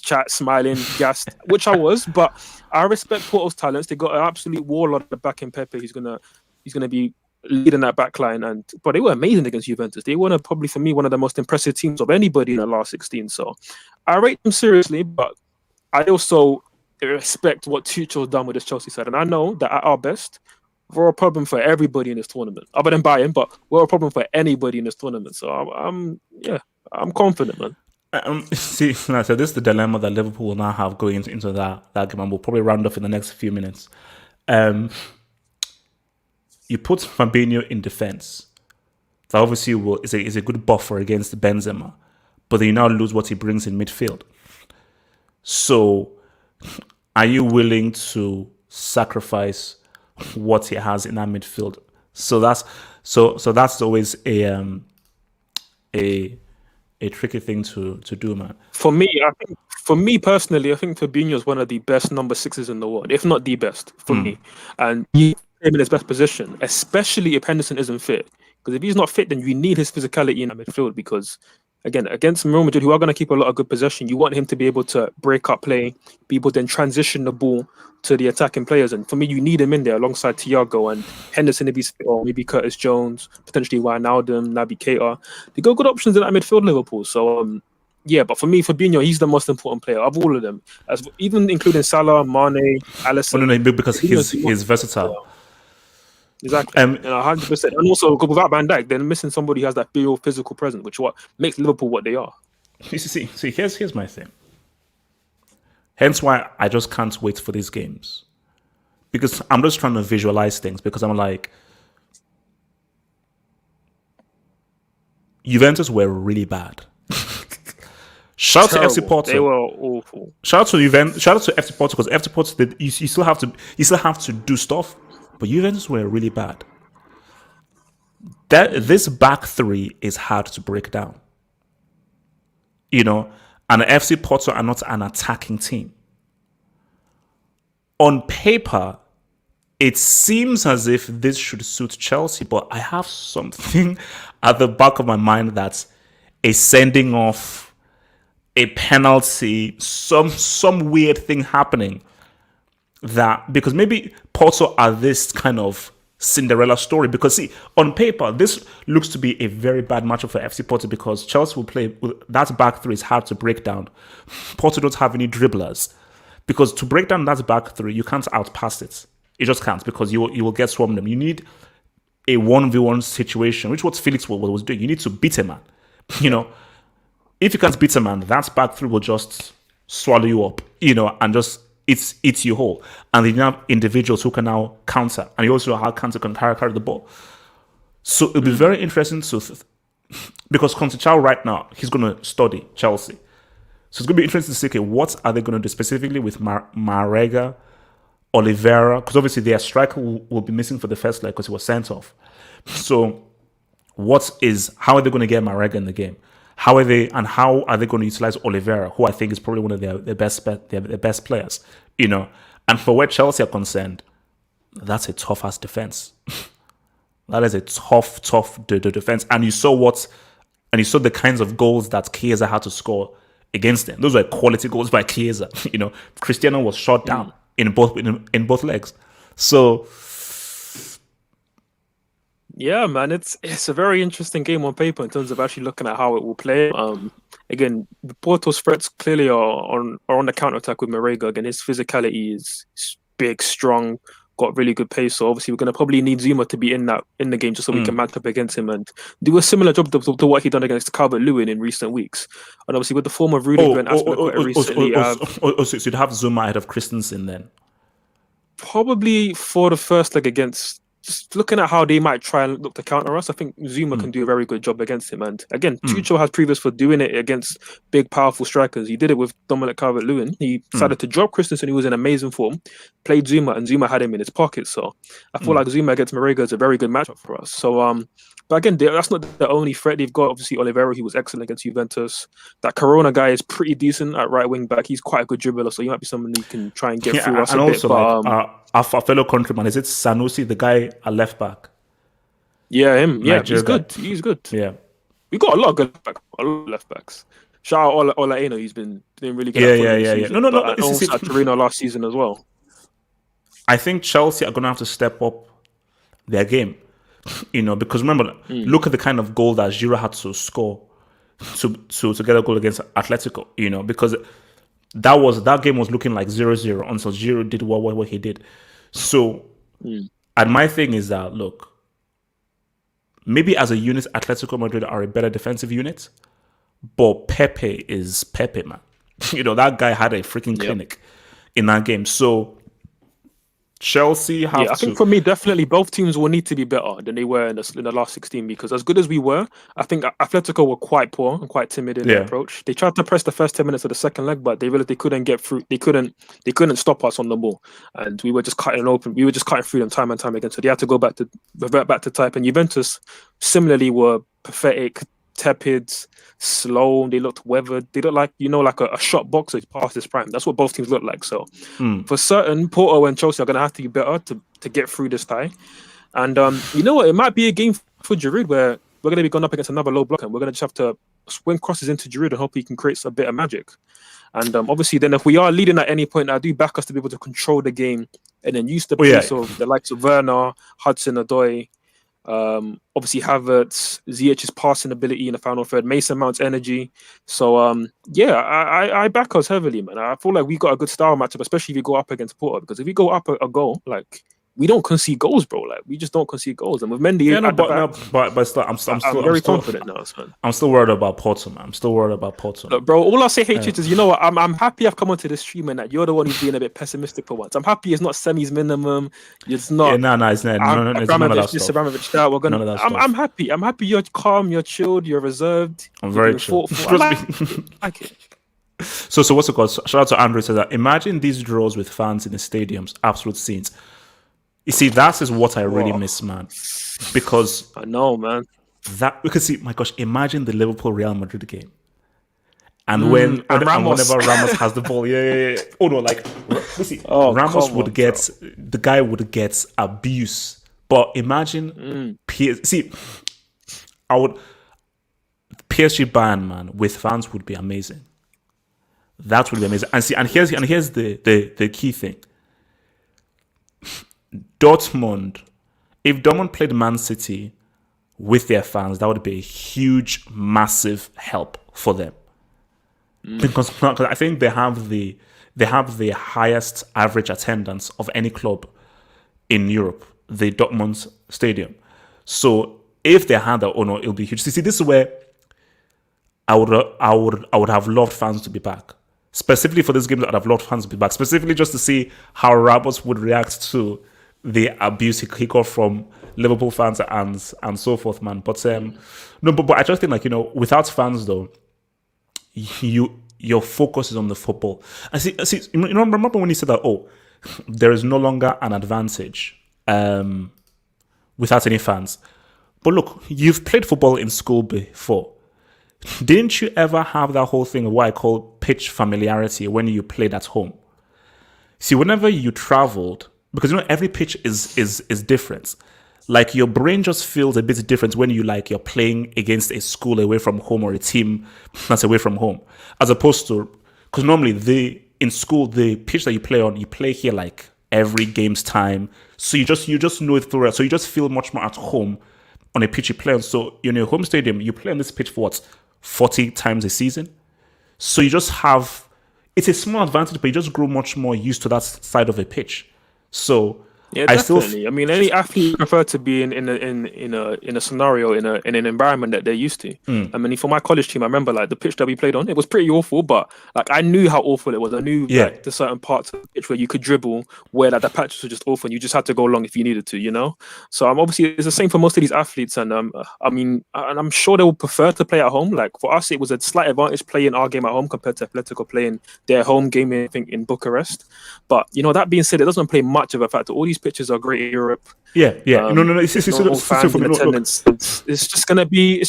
chat smiling, gassed, which I was, but I respect Porto's talents. They got an absolute warlord at the back in Pepe. He's gonna be leading that back line, but they were amazing against Juventus. They were probably for me one of the most impressive teams of anybody in the last 16. So I rate them seriously, but I also respect what Tuchel's done with this Chelsea side, and I know that at our best, we're a problem for everybody in this tournament, other than Bayern, but we're a problem for anybody in this tournament. So I'm confident, man. See, so this is the dilemma that Liverpool will now have going into that game, and we'll probably round off in the next few minutes. You put Fabinho in defense. That obviously is a good buffer against Benzema, but then you now lose what he brings in midfield. So, are you willing to sacrifice what he has in that midfield? So that's always a tricky thing to do, man. For me personally, I think Fabinho is one of the best number sixes in the world, if not the best for me. And he's in his best position, especially if Henderson isn't fit. Because if he's not fit, then you need his physicality in the midfield. Because again, against Real Madrid, who are going to keep a lot of good possession, you want him to be able to break up play, be able to then transition the ball to the attacking players. And for me, you need him in there alongside Thiago and Henderson if he's fit, or maybe Curtis Jones, potentially Wijnaldum, Naby Keita. They got good options in that midfield, Liverpool. So, yeah, but for me, Fabinho, he's the most important player of all of them, even including Salah, Mane, Alisson. No, because he's versatile. Exactly, 100%. And also, without Van Dijk, they're missing somebody who has that real physical presence, which what makes Liverpool what they are. See, here's my thing. Hence why I just can't wait for these games. Because I'm just trying to visualize things, because I'm like, Juventus were really bad. Shout out to FC Porto. They were awful. Shout out to Juventus. Shout out to FC Porto, because FC Porto, you still have to do stuff. But Juventus were really bad. This back three is hard to break down. And FC Porto are not an attacking team. On paper, it seems as if this should suit Chelsea, but I have something at the back of my mind that's a sending off, a penalty, some weird thing happening. Because maybe Porto are this kind of Cinderella story. Because see, on paper, this looks to be a very bad matchup for FC Porto, because Chelsea will play with that back three is hard to break down. Porto don't have any dribblers, because to break down that back three, you can't outpass it. You just can't, because you will get swarmed them. You need a 1v1 situation, which what Felix was doing. You need to beat a man. If you can't beat a man, that back three will just swallow you up. And just it's you whole. And then you have individuals who can now counter. And you also have counter can carry the ball. So it'll be very interesting because Conceição right now, he's going to study Chelsea. So it's going to be interesting to see, okay, what are they going to do specifically with Marega, Oliveira? Because obviously their striker will be missing for the first leg because he was sent off. So how are they going to get Marega in the game? How are they going to utilize Oliveira, who I think is probably one of their best players, And for where Chelsea are concerned, that's a tough-ass defense. That is a tough defense. And you saw the kinds of goals that Chiesa had to score against them. Those were quality goals by Chiesa. Cristiano was shot down in both legs. So yeah, man, it's a very interesting game on paper in terms of actually looking at how it will play. Again, Porto's threats clearly are on the counter attack with Marega. Again, his physicality is big, strong, got really good pace. So obviously, we're going to probably need Zuma to be in the game just so we can match up against him and do a similar job to what he done against Calvert-Lewin in recent weeks. And obviously, with the form of Rudiger and Azpilicueta recently, so you'd have Zuma ahead of Christensen then? Probably for the first leg against. Just looking at how they might try and look to counter us, I think Zuma can do a very good job against him. And again, Tuchel has previous for doing it against big, powerful strikers. He did it with Dominic Calvert-Lewin. He decided to drop Christensen, who was in amazing form, played Zuma, and Zuma had him in his pocket. So I feel like Zuma against Marega is a very good matchup for us. So, but again, that's not the only threat they've got. Obviously, Oliveira, he was excellent against Juventus. That Corona guy is pretty decent at right wing back. He's quite a good dribbler, so he might be someone who can try and get through us and a also, bit. But, our fellow countryman, is it Sanusi, the guy at left back? Yeah, him. Yeah, Nigeria he's guy. good. He's good. Yeah. We got a lot of good left backs. Shout out Olaeno, he's been doing really good. Yeah. No. And also at Torino last season as well. I think Chelsea are going to have to step up their game, because remember, look at the kind of goal that Giroud had to score to get a goal against Atletico, because that game was looking like 0-0 until Giroud did what he did. So, and my thing is that, look, maybe as a unit, Atletico Madrid are a better defensive unit, but Pepe is Pepe, man. That guy had a freaking clinic in that game. So Chelsea have I think for me, definitely both teams will need to be better than they were in the last 16, because as good as we were, I think Atletico were quite poor and quite timid in their approach. They tried to press the first 10 minutes of the second leg, but they realized they couldn't get through. They couldn't stop us on the ball, and we were just cutting open. We were just cutting through them time and time again. So they had to revert back to type. And Juventus similarly were pathetic, tepid, slow. They looked weathered. They looked like like a shot boxer who's past his prime. That's what both teams look like. So for certain, Porto and Chelsea are going to have to be better to get through this tie. And you know what? It might be a game for Giroud where we're going to be going up against another low block, and we're going to just have to swing crosses into Giroud and hope he can create a bit of magic. And obviously, then if we are leading at any point, I do back us to be able to control the game and then use the pace of the likes of Werner, Hudson-Odoi. Obviously Havertz, Ziyech's passing ability in the final third, Mason Mount's energy. So I back us heavily, man. I feel like we got a good style matchup, especially if you go up against Porto, because if we go up a goal, like, we don't concede goals, bro. Like, we just don't concede goals. And with Mendy, but still, I'm very confident now, man. I'm still worried about Porto, man. I'm still worried about Porto. Look, bro, all I say, hatred, is, what? I'm happy I've come onto the stream and that you're the one who's being a bit pessimistic for once. I'm happy it's not semis minimum. It's not. It's not. Abramovich this, Abramovich that. We're gonna. I'm happy. I'm happy you're calm. You're chilled. You're reserved. I'm very chill. I like it. So what's it called? Shout out to Andrew, says that imagine these draws with fans in the stadiums, absolute scenes. You see, that is what I really miss, man. Because I know, man. My gosh, imagine the Liverpool Real Madrid game. And whenever Ramos has the ball, Oh no, like, Ramos would get, the guy would get abuse. But imagine, PSG Bayern, man, with fans would be amazing. That would be amazing. And here's the key thing. Dortmund, if Dortmund played Man City with their fans, that would be a huge, massive help for them. Because I think they have the highest average attendance of any club in Europe, the Dortmund stadium. So if they had that, it'll be huge. See, this is where I would have loved fans to be back. Specifically for this game, I'd have loved fans to be back. Specifically just to see how Ramos would react to the abuse he got from Liverpool fans and so forth, man. But but I just think, like, without fans though, your focus is on the football. And see, remember when you said that, there is no longer an advantage without any fans. But look, you've played football in school before. Didn't you ever have that whole thing of what I call pitch familiarity when you played at home? See, whenever you traveled, because every pitch is different. Like your brain just feels a bit different when you're playing against a school away from home or a team that's away from home, as opposed to because normally in school the pitch that you play here like every game's time, so you just know it throughout, so you just feel much more at home on a pitch you play on. So in your home stadium, you play on this pitch for what 40 times a season, so you just have it's a small advantage, but you just grow much more used to that side of a pitch. So Yeah, I still definitely. I mean, any athlete prefer to be in a scenario in an environment that they're used to. I mean, for my college team, I remember like the pitch that we played on, it was pretty awful, but like I knew how awful it was. I knew yeah. like the certain parts of the pitch where you could dribble, where like the patches were just awful, and you just had to go long if you needed to, you know. So obviously it's the same for most of these athletes, and I mean, and I'm sure they would prefer to play at home. Like for us, it was a slight advantage playing our game at home compared to Atletico playing their home game, I think, in Bucharest. But that being said, it doesn't play much of a factor. All these pitches are great in Europe. Yeah. No. No fans in attendance. It's just gonna be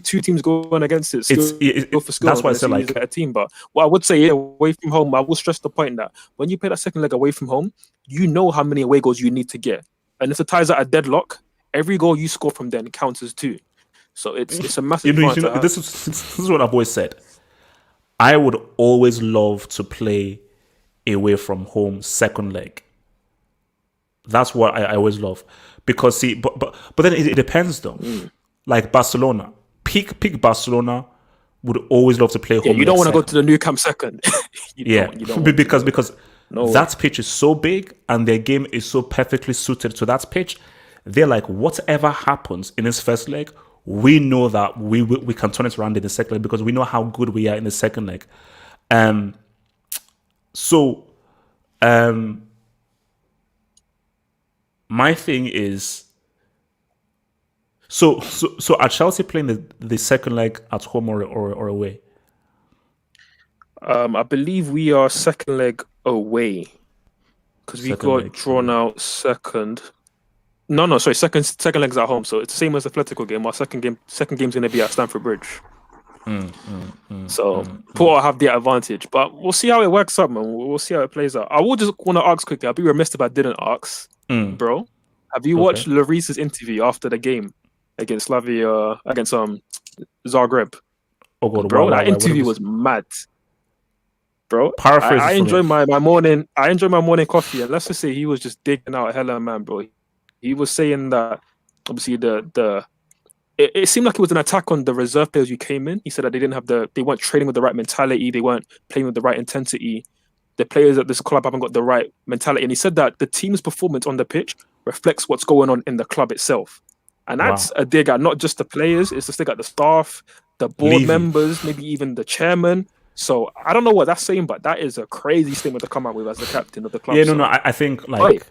two teams going against it. Skill for skill. That's why I said like a team. But what I would say, yeah, away from home, I will stress the point that when you play that second leg away from home, you know how many away goals you need to get, and if the ties are a deadlock, every goal you score from then counts as two. So it's a massive. This is what I've always said. I would always love to play away from home second leg. That's what I always love, because see, but then it depends though. Like Barcelona, peak Barcelona would always love to play home. Yeah, you don't want to go to the new camp second. You don't because that pitch is so big and their game is so perfectly suited to that pitch. They're like, whatever happens in this first leg, we know that we can turn it around in the second leg because we know how good we are in the second leg. My thing is, so are Chelsea playing the second leg at home or away? I believe we are second leg away because we got drawn out second. No, sorry, second leg's at home, so it's the same as the Atletico game. Our second game's going to be at Stamford Bridge. Porto have the advantage, but we'll see how it works out, man. We'll see how it plays out. I will just want to ask quickly. I'll be remiss if I didn't ask, bro. Have you watched Lloris's interview after the game against Slavia against Zagreb? Oh God, bro, that interview was mad. Bro, I enjoy my morning. I enjoy my morning coffee, and let's just say he was just digging out hella, man, bro. He was saying that obviously it seemed like it was an attack on the reserve players who came in. He said that they weren't training with the right mentality, they weren't playing with the right intensity. The players at this club haven't got the right mentality, and he said that the team's performance on the pitch reflects what's going on in the club itself, and that's a dig at not just the players; it's a dig at the staff, the board members, maybe even the chairman. So I don't know what that's saying, but that is a crazy statement to come out with as the captain of the club. Yeah, I think like.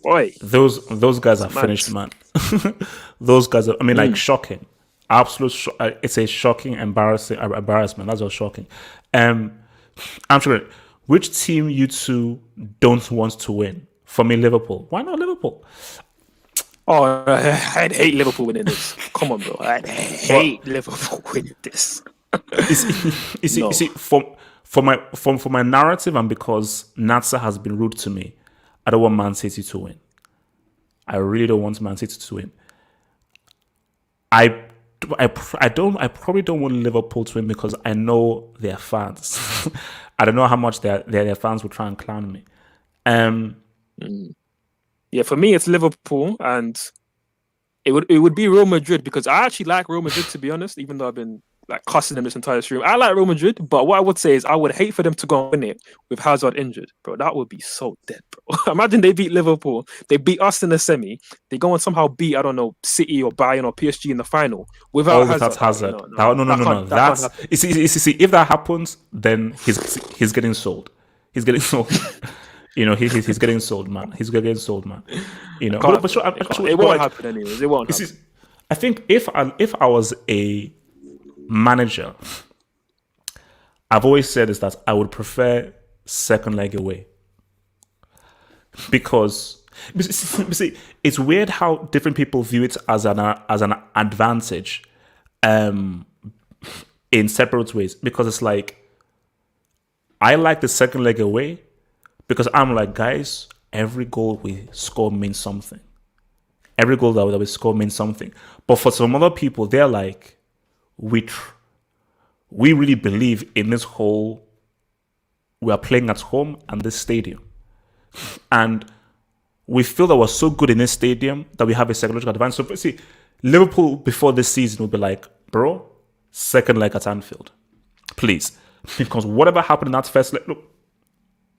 Oi. Those guys are finished, man. Those guys are, shocking. Absolute it's a shocking embarrassment. That's just shocking. I'm sure. Which team you two don't want to win? For me, Liverpool. Why not Liverpool? Oh, I'd hate Liverpool winning this. Come on, bro. I'd hate Liverpool winning this. You see, for my narrative, and because Natsa has been rude to me, I don't want Man City to win. I really don't want Man City to win. I probably don't want Liverpool to win because I know their fans. I don't know how much their fans will try and clown me. Yeah, for me it's Liverpool, and it would be Real Madrid because I actually like Real Madrid, to be honest, even though I've been like cussing them this entire stream. I like Real Madrid, but what I would say is I would hate for them to go and win it with Hazard injured, bro. That would be so dead, bro. Imagine they beat Liverpool, they beat us in the semi, they go and somehow beat, I don't know, City or Bayern or PSG in the final without Hazard. No. That's you see, if that happens, then he's getting sold. He's getting sold. He's getting sold, man. He's getting sold, man. It won't happen anyways. It won't happen. I think if I was a manager, I've always said is that I would prefer second leg away, because see, it's weird how different people view it as an advantage in separate ways, because it's like I like the second leg away because I'm like, guys, every goal we score means something. Every goal that we score means something. But for some other people, they're like, we really believe in this whole, we are playing at home and this stadium. And we feel that we're so good in this stadium that we have a psychological advantage. So see, Liverpool before this season would be like, bro, second leg at Anfield. Please. Because whatever happened in that first leg, look,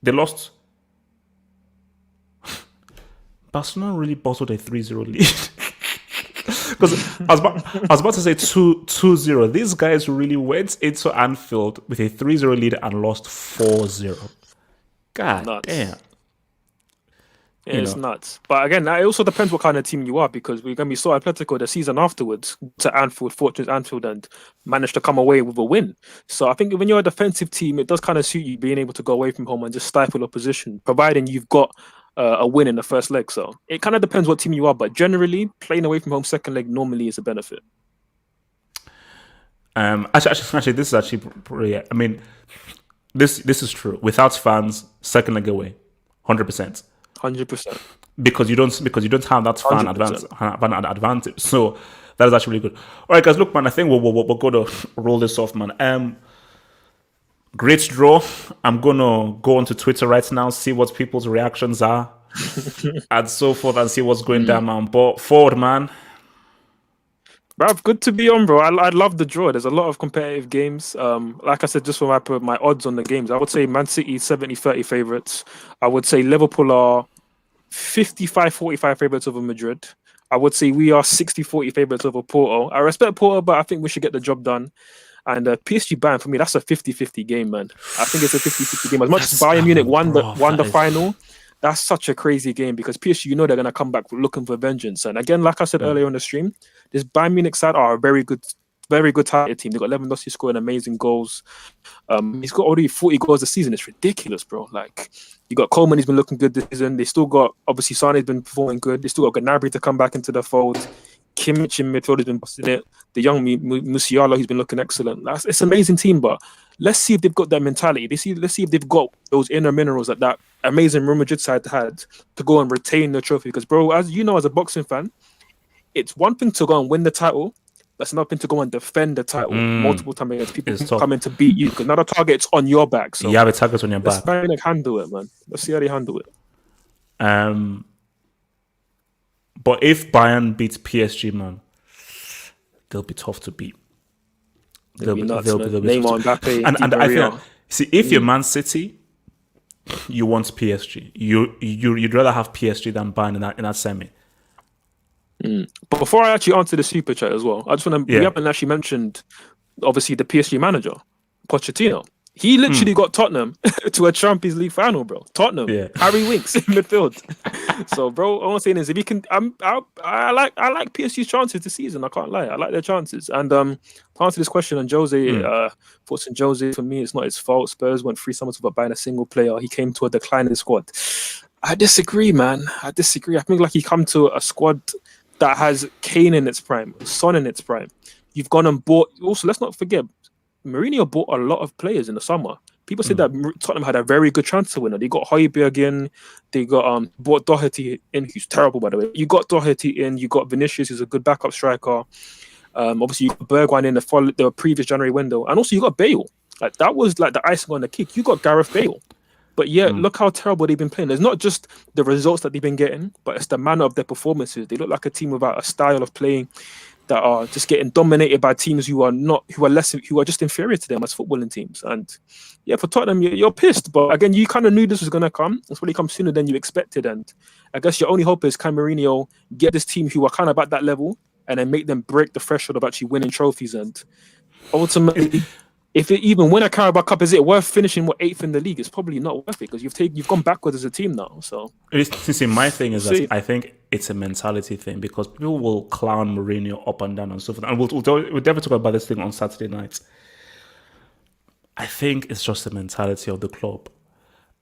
they lost. Barcelona really bottled a 3-0 lead. Because I was about to say 2-0. These guys really went into Anfield with a 3-0 lead and lost 4-0. God Nuts. damn. Yeah, it's nuts. But again, it also depends what kind of team you are, because we're going to be so Atletico the season afterwards to Anfield, Fortune's Anfield, and managed to come away with a win. So I think when you're a defensive team, it does kind of suit you being able to go away from home and just stifle opposition, providing you've got a win in the first leg. So it kind of depends what team you are, but generally playing away from home second leg normally is a benefit. Actually, this is actually pretty. I mean, this is true. Without fans, second leg away, 100%. 100%. Because you don't have that fan 100%. advantage. So that is actually really good. All right, guys. Look, man. I think we're going to roll this off, man. Great draw. I'm gonna go onto Twitter right now, see what people's reactions are, and so forth, and see what's going down, man. But forward, man. Bruv, good to be on, bro. I love the draw. There's a lot of competitive games. Like I said, just for my odds on the games, I would say Man City 70-30 favourites. I would say Liverpool are 55-45 favourites over Madrid. I would say we are 60-40 favourites over Porto. I respect Porto, but I think we should get the job done. And PSG Bayern, for me, that's a 50-50 game, man. I think it's a 50-50 game. As much as Bayern Munich won the final, that's such a crazy game, because PSG, they're going to come back looking for vengeance. And again, like I said earlier on the stream, this Bayern Munich side are a very good talented team. They've got Lewandowski scoring amazing goals. He's got already 40 goals this season. It's ridiculous, bro. Like, you got Coleman, he's been looking good this season. They still got, obviously, Sane's been performing good. They still got Gnabry to come back into the fold. Kimmich in midfield has been busting it. The young Musiala, he's been looking excellent. It's an amazing team, but let's see if they've got that mentality. Let's see if they've got those inner minerals that amazing Real Madrid side had to go and retain the trophy. Because, bro, as you know, as a boxing fan, it's one thing to go and win the title, but it's another thing to go and defend the title multiple times against people who come in to beat you. Because now the target's on your back. So you have a target on your back. Let's handle it, man. Let's see how they handle it. But if Bayern beats PSG, man, they'll be tough to beat. They'll be Neymar, Mbappe, and I think, see, if you're Man City, you want PSG. You'd rather have PSG than Bayern in that semi. But before I actually answer the super chat as well, I just want to. We haven't actually mentioned, obviously, the PSG manager, Pochettino. He literally got Tottenham to a Champions League final, bro. Tottenham, Harry Winks in midfield. So, bro, all I'm saying is, if he can, I like PSG's chances this season. I can't lie, I like their chances. And to answer this question on Jose, thoughts on Jose, for me, it's not his fault. Spurs went 3 summers without buying a single player. He came to a declining squad. I disagree, man. I disagree. I think like he come to a squad that has Kane in its prime, Son in its prime. You've gone and bought. Also, let's not forget, Mourinho bought a lot of players in the summer. People said that Tottenham had a very good transfer window. They got Højbjerg in. They got bought Doherty in, who's terrible, by the way. You got Doherty in. You got Vinicius, who's a good backup striker. Obviously, you got Bergwijn in the previous January window. And also, you got Bale. Like, that was like the icing on the cake. You got Gareth Bale. But look how terrible they've been playing. It's not just the results that they've been getting, but it's the manner of their performances. They look like a team without a style of playing, that are just getting dominated by teams who are just inferior to them as footballing teams. And for Tottenham, you're pissed. But again, you kind of knew this was going to come. It's probably come sooner than you expected. And I guess your only hope is, can Mourinho get this team who are kind of at that level and then make them break the threshold of actually winning trophies? And ultimately, if it even win a Carabao Cup, is it worth finishing 8th in the league? It's probably not worth it, because you've gone backwards as a team now. So my thing is that I think it's a mentality thing, because people will clown Mourinho up and down and so forth. And we'll definitely talk about this thing on Saturday night. I think it's just the mentality of the club.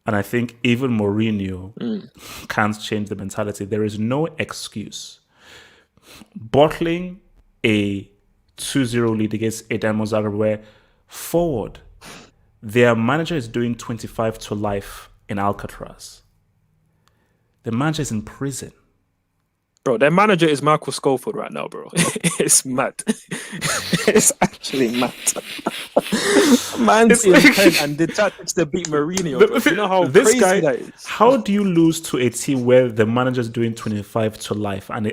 And I think even Mourinho can't change the mentality. There is no excuse. Bottling a 2-0 lead against Dinamo Zagreb, where forward, their manager is doing 25 to life in Alcatraz. The manager is in prison. Bro, their manager is Michael Scofield right now, bro. It's mad. It's actually mad. Man's intent and the tactics to beat Mourinho, bro. You know how this crazy guy, that is? how do you lose to a team where the manager's doing 25 to life and he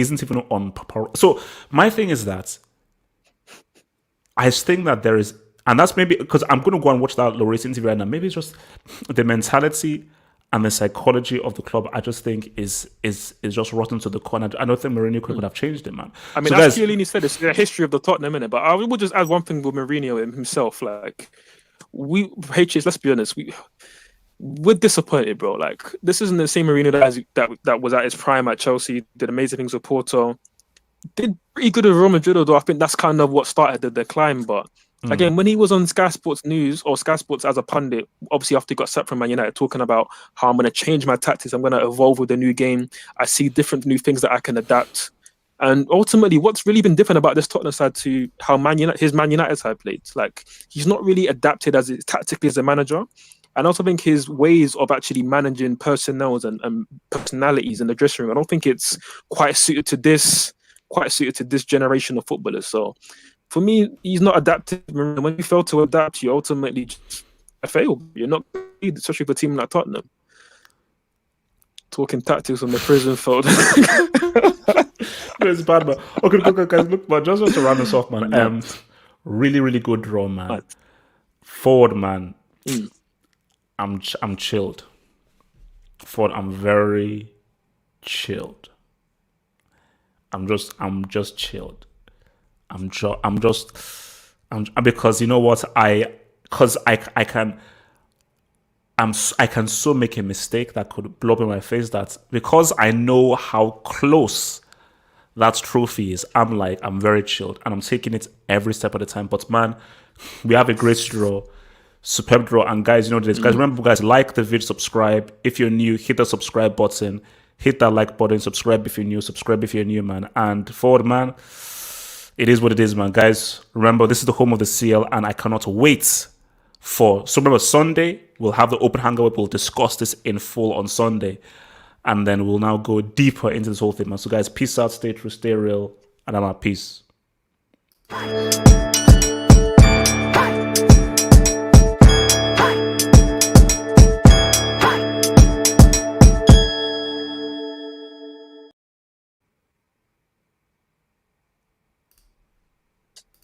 isn't even on proper? So my thing is that I think that there is, and that's maybe because I'm going to go and watch that Lloris interview right now. Maybe it's just the mentality and the psychology of the club. I just think is just rotten to the core. I don't think Mourinho could have changed it, man. I mean, So as guys, Chiellini said, it's the history of the Tottenham, innit? But I will just add one thing with Mourinho himself. Like, let's be honest, we're disappointed, bro. Like, this isn't the same Mourinho that was at his prime at Chelsea, did amazing things with Porto, did pretty good with Real Madrid, although I think that's kind of what started the decline. But again, when he was on Sky Sports News or Sky Sports as a pundit, obviously after he got sacked from Man United, talking about how I'm going to change my tactics, I'm going to evolve with the new game. I see different new things that I can adapt. And ultimately, what's really been different about this Tottenham side to how his Man United side played, like he's not really adapted tactically as a manager. And I also think his ways of actually managing personnel and personalities in the dressing room, I don't think it's quite suited to this generation of footballers. So for me, he's not adapted. When you fail to adapt, you ultimately just fail. You're not, especially for a team like Tottenham. Talking tactics on the prison field. it's bad, man. Okay, guys, look, but just want to round this off, man. Really, really good draw, man. Forward, man. I'm chilled. Forward, I'm very chilled. I'm just chilled. Because you know what, I can so make a mistake that could blow up in my face, that because I know how close that trophy is, I'm very chilled and I'm taking it every step at a time. But man, we have a great draw, superb draw, and guys, you know this. Guys, remember, guys, like the video, subscribe if you're new, hit the subscribe button, hit that like button, subscribe if you're new, man. And forward, man, it is what it is, man. Guys, remember, this is the home of the CL, and I cannot wait so remember, Sunday we'll have the open hangout. We'll discuss this in full on Sunday, and then we'll now go deeper into this whole thing, man. So guys, peace out, stay true, stay real, and I'm out. Peace.